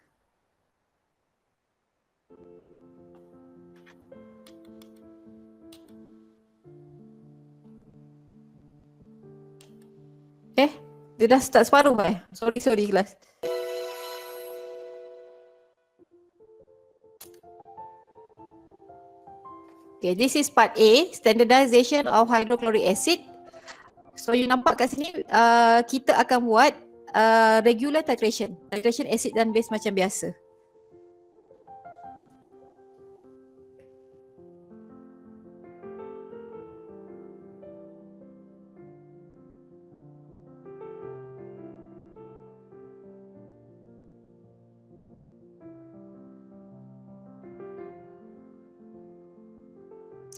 Dia dah start separuh Sorry kelas. Okay, this is part A, standardization of hydrochloric acid. So you nampak kat sini kita akan buat regular titration. Titration acid dan base macam biasa.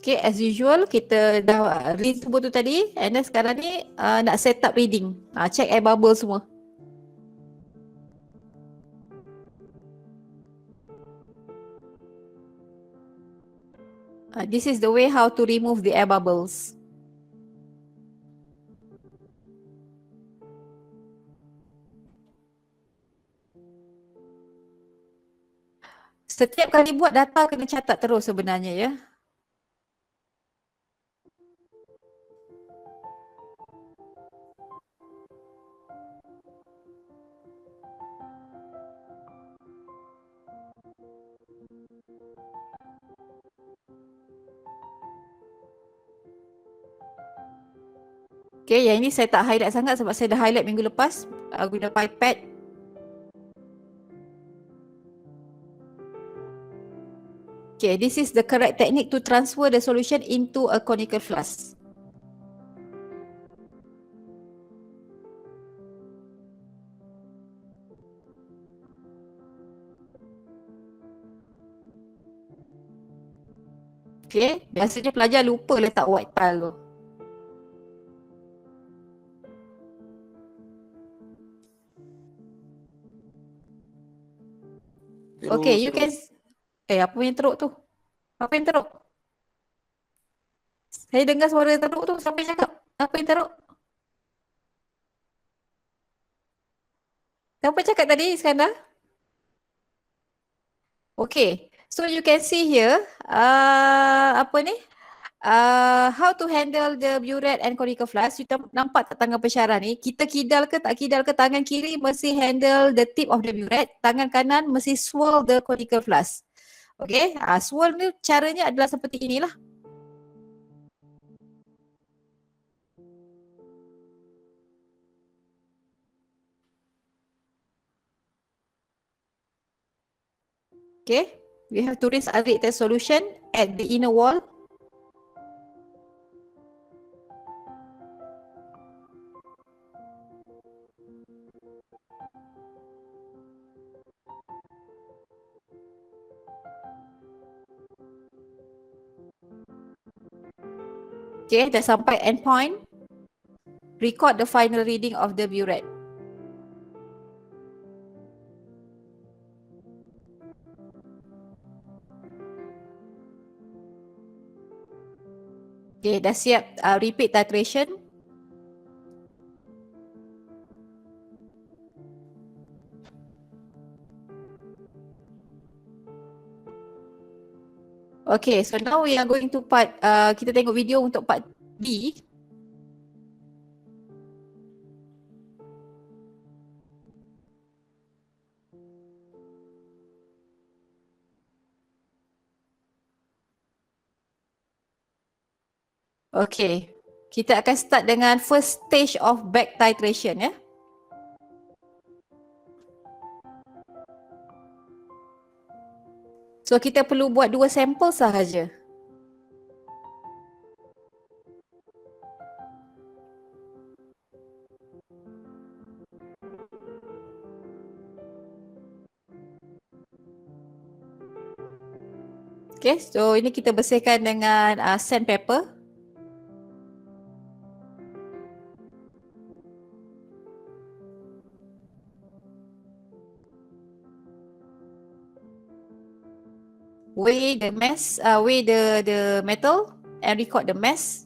Okay, as usual kita dah read semua tu tadi and then sekarang ni nak set up reading. Check air bubble semua. This is the way how to remove the air bubbles. Setiap kali buat data kena catat terus sebenarnya ya. Okay, yang ini saya tak highlight sangat sebab saya dah highlight minggu lepas guna pipette. Okay, this is the correct technique to transfer the solution into a conical flask. Okay, biasanya pelajar lupa letak white tile tu. Okay, you can... apa yang teruk tu? Apa yang teruk? Saya dengar suara teruk tu. Siapa yang cakap? Apa yang teruk? Siapa cakap tadi, Iskandar? Okay, so you can see here, apa ni? How to handle the burette and conical flask. You nampak tak tangan pensyarah ni? Kita kidal ke tak kidal ke, tangan kiri mesti handle the tip of the burette, tangan kanan mesti swirl the conical flask. Okay, swirl ni caranya adalah seperti inilah. Okay, we have to rinse aerate the solution at the inner wall. Okay, dah sampai end point. Record the final reading of the burette. Okay, dah siap repeat titration. Okay, so now we are going to part, kita tengok video untuk part B. Okay, kita akan start dengan first stage of back titration ya. So kita perlu buat 2 sampel sahaja. Okay, so ini kita bersihkan dengan sandpaper. Weigh the mass, weigh the metal and record the mass.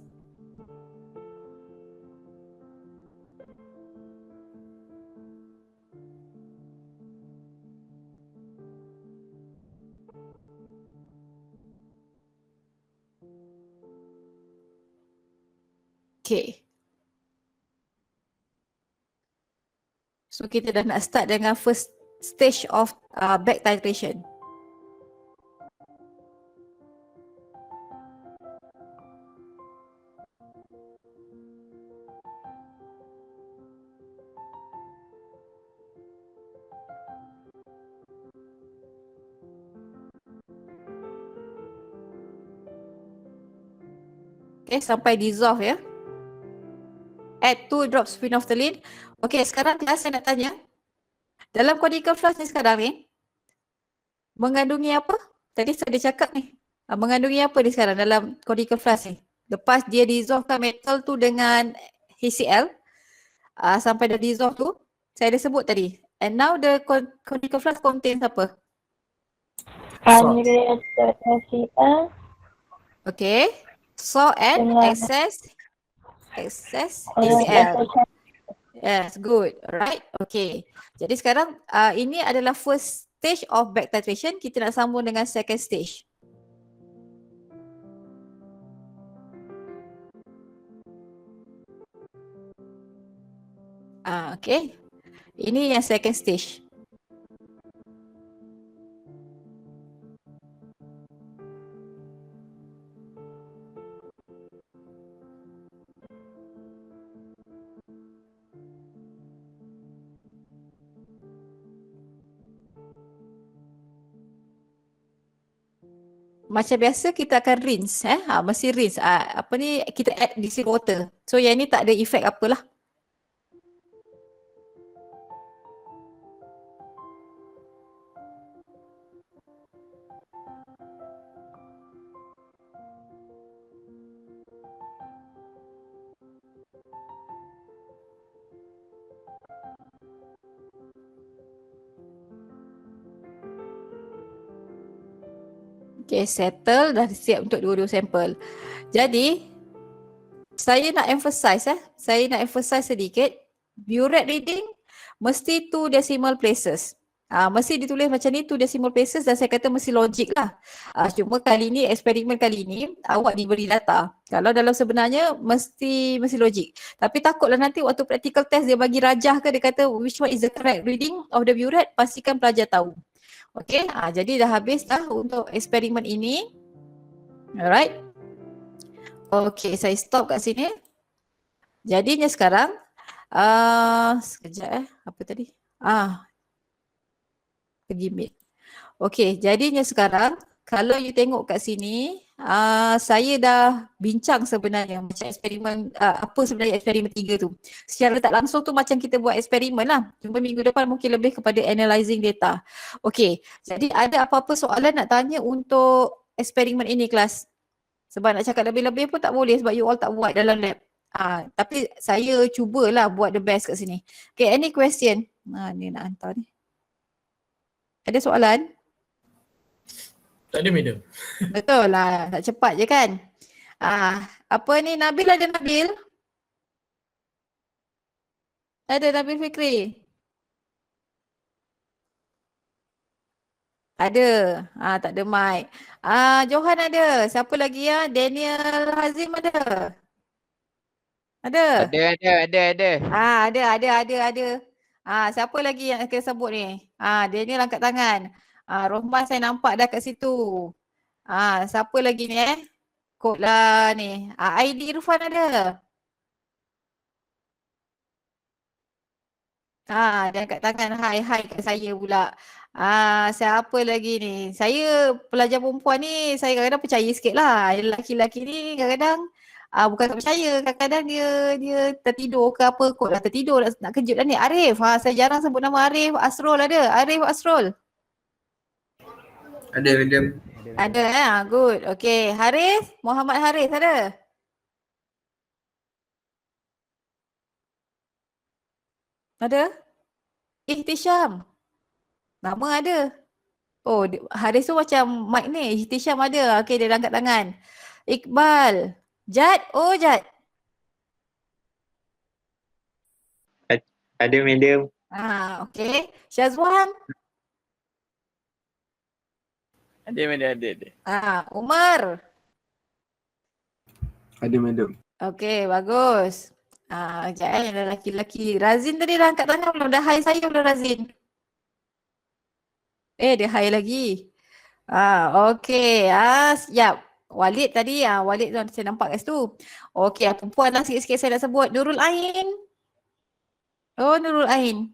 Okay. So kita dah nak start dengan first stage of back titration. Okay, sampai dissolve ya. Add 2 drops phenolphthalein. Okay, sekarang kelas saya nak tanya. Dalam conical flask ni sekarang ni, mengandungi apa? Tadi saya dah cakap ni. Mengandungi apa dia sekarang dalam conical flask ni? Lepas dia dissolvekan metal tu dengan HCl, sampai dah dissolve tu, saya dah sebut tadi. And now the conical flask contains apa? Unrelated HCl Okay. Salt and dengan excess dengan HCl. Yes, good. Alright. Okay. Jadi sekarang ini adalah first stage of back titration. Kita nak sambung dengan second stage. Okay. Ini yang second stage. Macam biasa kita akan rinse mesti rinse. Apa ni kita add distilled water. So yang ni tak ada efek apalah. Okay, settle, dah siap untuk dua-dua sampel. Jadi, saya nak emphasize sedikit, burette reading mesti 2 decimal places. Mesti ditulis macam ni 2 decimal places dan saya kata mesti logik lah. Cuma kali ni, eksperimen kali ni, awak diberi data. Kalau dalam sebenarnya, mesti logik. Tapi takutlah nanti waktu practical test dia bagi rajah ke, dia kata which one is the correct reading of the burette, pastikan pelajar tahu. Okay, jadi dah habis dah untuk eksperimen ini. Alright. Okay, saya stop kat sini. Jadinya sekarang, sekejap apa tadi? Pergi mid. Okay, jadinya sekarang, kalau you tengok kat sini, saya dah bincang sebenarnya macam eksperimen, apa sebenarnya eksperimen 3 tu. Secara tak langsung tu macam kita buat eksperimen lah. Cuma minggu depan mungkin lebih kepada analyzing data. Okay, jadi ada apa-apa soalan nak tanya untuk eksperimen ini kelas? Sebab nak cakap lebih-lebih pun tak boleh sebab you all tak buat dalam lab. Tapi saya cubalah buat the best kat sini. Okay, any question? Ni nak hantar ni. Ada soalan? Tak ada madam. Betul lah, nak cepat je kan. Apa ni Nabil, ada Nabil? Ada Nabil Fikri? Ada. Tak ada mic. Johan ada. Siapa lagi ya? Daniel Hazim ada? Ada? Ada. Siapa lagi yang akan sebut ni? Daniel angkat tangan. Rohman saya nampak dah kat situ. Siapa lagi ni Kod lah ni. ID Irfan ada? Dia angkat tangan. Hai kat saya pula. Siapa lagi ni? Saya pelajar perempuan ni, saya kadang-kadang percaya sikit lah. Lelaki-lelaki ni kadang-kadang bukan tak percaya. Kadang-kadang dia tertidur ke apa kot lah. Tertidur nak kejut dah ni. Arif. Saya jarang sebut nama Arif. Asrul ada? Arif Asrul? Ada madam. Ada good. Okay, Haris, Muhammad Haris ada? Ada? Ihtisham. Nama ada. Oh, Haris tu macam mic ni. Ihtisham ada. Okay, dia dah angkat tangan. Iqbal. Jad. Oh, Jad. Ada madam. Okay. Syazwan. Ada madam, ada. Umar. Ada madam. Okay, bagus. Sekejap lelaki-lelaki. Razin tadi dah angkat tangan belum? Dah hai saya belum Razin? Dia hai lagi. Okay. Siap. Walid tadi, Walid tu saya nampak kat situ. Okay, perempuan lah sikit-sikit saya nak sebut. Nurul Ain. Oh, Nurul Ain.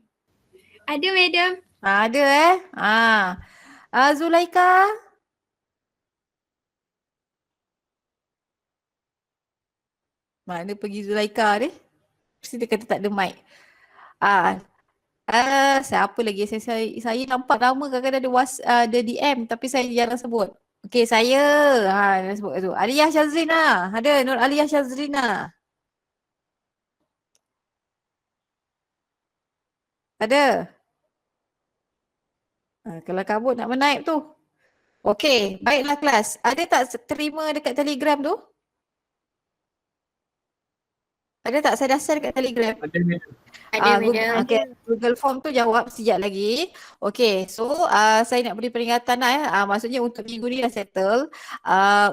Ada madam. Ada Zulaika. Mana pergi Zulaika ni? Mesti dia kata tak ada mic. Siapa lagi? Saya nampak nama kadang-kadang ada DM tapi saya jarang sebut. Okey, saya. Dia sebut tu. Aliyah Syazrina. Ada Nur Aliyah Syazrina. Ada. Kalau kabut nak menaip tu. Okey, baiklah kelas. Ada tak terima dekat Telegram tu? Ada tak saya dah share dekat Telegram? Ada madam. Ada madam. Okay. Google Form tu jawab sekejap lagi. Okay, so saya nak beri peringatan lah maksudnya untuk minggu ni dah settle.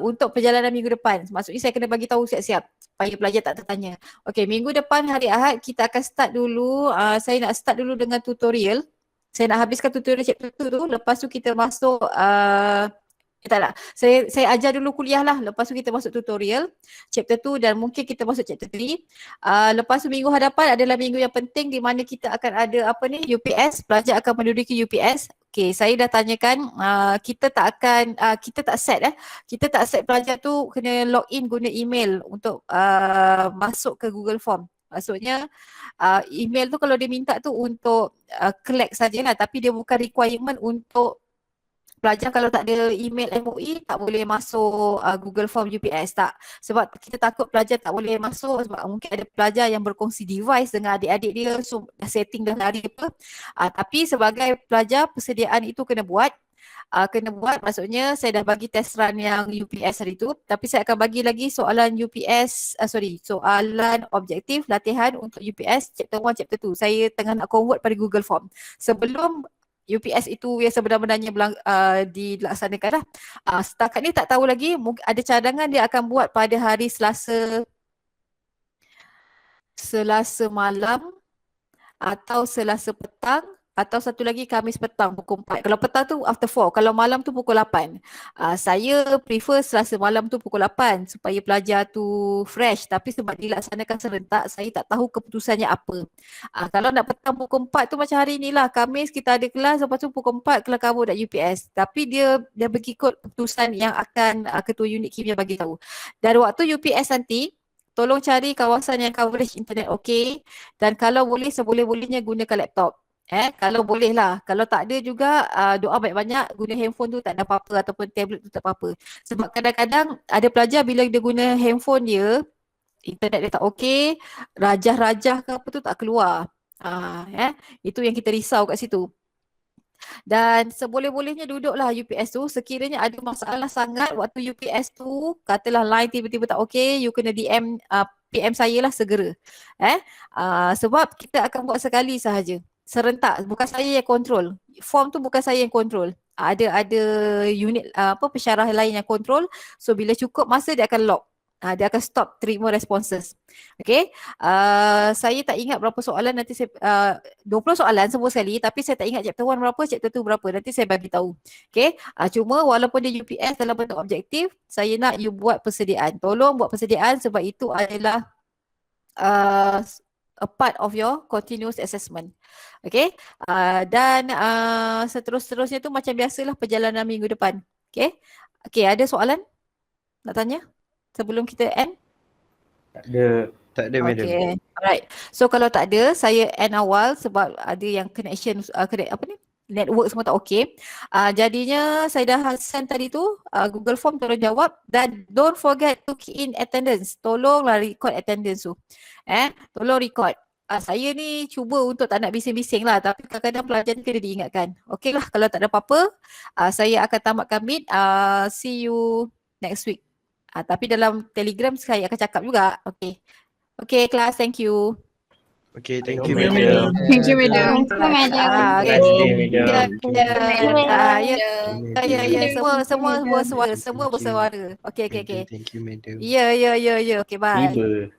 Untuk perjalanan minggu depan, maksudnya saya kena bagi tahu siap-siap supaya pelajar tak tertanya. Okay, minggu depan hari Ahad kita akan start dulu. Saya nak start dulu dengan tutorial. Saya nak habiskan tutorial chapter 2 tu. Lepas tu kita masuk taklah. Saya ajar dulu kuliah lah. Lepas tu kita masuk tutorial chapter 2 dan mungkin kita masuk chapter 3. Lepas tu minggu hadapan adalah minggu yang penting di mana kita akan ada UPS. Pelajar akan menduduki UPS. Okay, saya dah tanyakan kita tak set pelajar tu kena log in guna email untuk masuk ke Google Form. Maksudnya email tu kalau dia minta tu untuk collect sajalah, tapi dia bukan requirement untuk pelajar. Kalau tak ada email MOE tak boleh masuk Google Form UPS, tak. Sebab kita takut pelajar tak boleh masuk sebab mungkin ada pelajar yang berkongsi device dengan adik-adik dia, so dah setting dah hari apa. Tapi sebagai pelajar persediaan itu kena buat. Maksudnya saya dah bagi test run yang UPS hari tu, tapi saya akan bagi lagi soalan soalan objektif latihan untuk UPS chapter 1 chapter 2. Saya tengah nak convert pada Google Form sebelum UPS itu yang sebenar-benarnya dilaksanakan lah. Setakat ni tak tahu lagi, ada cadangan dia akan buat pada hari Selasa malam atau Selasa petang, atau satu lagi Khamis petang pukul 4. Kalau petang tu after 4, kalau malam tu pukul 8. Saya prefer Selasa malam tu pukul 8 supaya pelajar tu fresh, tapi sebab dilaksanakan serentak saya tak tahu keputusannya apa. Kalau nak petang pukul 4 tu macam hari ni lah, Khamis kita ada kelas, lepas tu pukul 4 kelas kabur dak UPS. Tapi dia berikut keputusan yang akan ketua unit kimia bagi tahu. Dan waktu UPS nanti tolong cari kawasan yang coverage internet okey, dan kalau boleh seboleh-bolehnya gunakan laptop. Kalau boleh lah. Kalau tak ada juga doa banyak-banyak, guna handphone tu tak ada apa-apa, ataupun tablet tu tak apa-apa. Sebab kadang-kadang ada pelajar bila dia guna handphone dia, internet dia tak okey, rajah-rajah ke apa tu tak keluar. Itu yang kita risau kat situ. Dan seboleh-bolehnya duduklah UPS tu. Sekiranya ada masalah sangat waktu UPS tu, katalah line tiba-tiba tak okey, you kena PM saya lah segera. Sebab kita akan buat sekali sahaja. Serentak, bukan saya yang kontrol. Form tu bukan saya yang kontrol. Ada unit pensyarah lain yang kontrol. So bila cukup masa dia akan lock. Dia akan stop terima responses. Okay. Saya tak ingat berapa soalan, nanti saya 20 soalan semua sekali, tapi saya tak ingat chapter 1 berapa, chapter 2 berapa, nanti saya bagi tahu. Okay. Cuma walaupun dia UPS dalam bentuk objektif, saya nak you buat persediaan. Tolong buat persediaan sebab itu adalah a part of your continuous assessment. Okay. Dan seterusnya tu macam biasalah perjalanan minggu depan. Okay. Okay, ada soalan nak tanya sebelum kita end? Tak ada madam. Okay, alright. So kalau tak ada, saya end awal sebab ada yang connection, network semua tak okay. Jadinya saya dah send tadi tu Google Form, tolong jawab dan don't forget to key in attendance. Tolonglah record attendance tu. Tolong record. Saya ni cuba untuk tak nak bising-bising lah, tapi kadang-kadang pelajar ni kena diingatkan. Okay lah, kalau tak ada apa-apa, saya akan tamatkan meet. See you next week. Tapi dalam Telegram saya akan cakap juga. Okay. Okay, kelas. Thank you. Okay, thank you Thank you, madam. Thank you, madam. Okay. Semua bersuara. Okay. Thank you madam. Ya. Okay, bye. Tiba.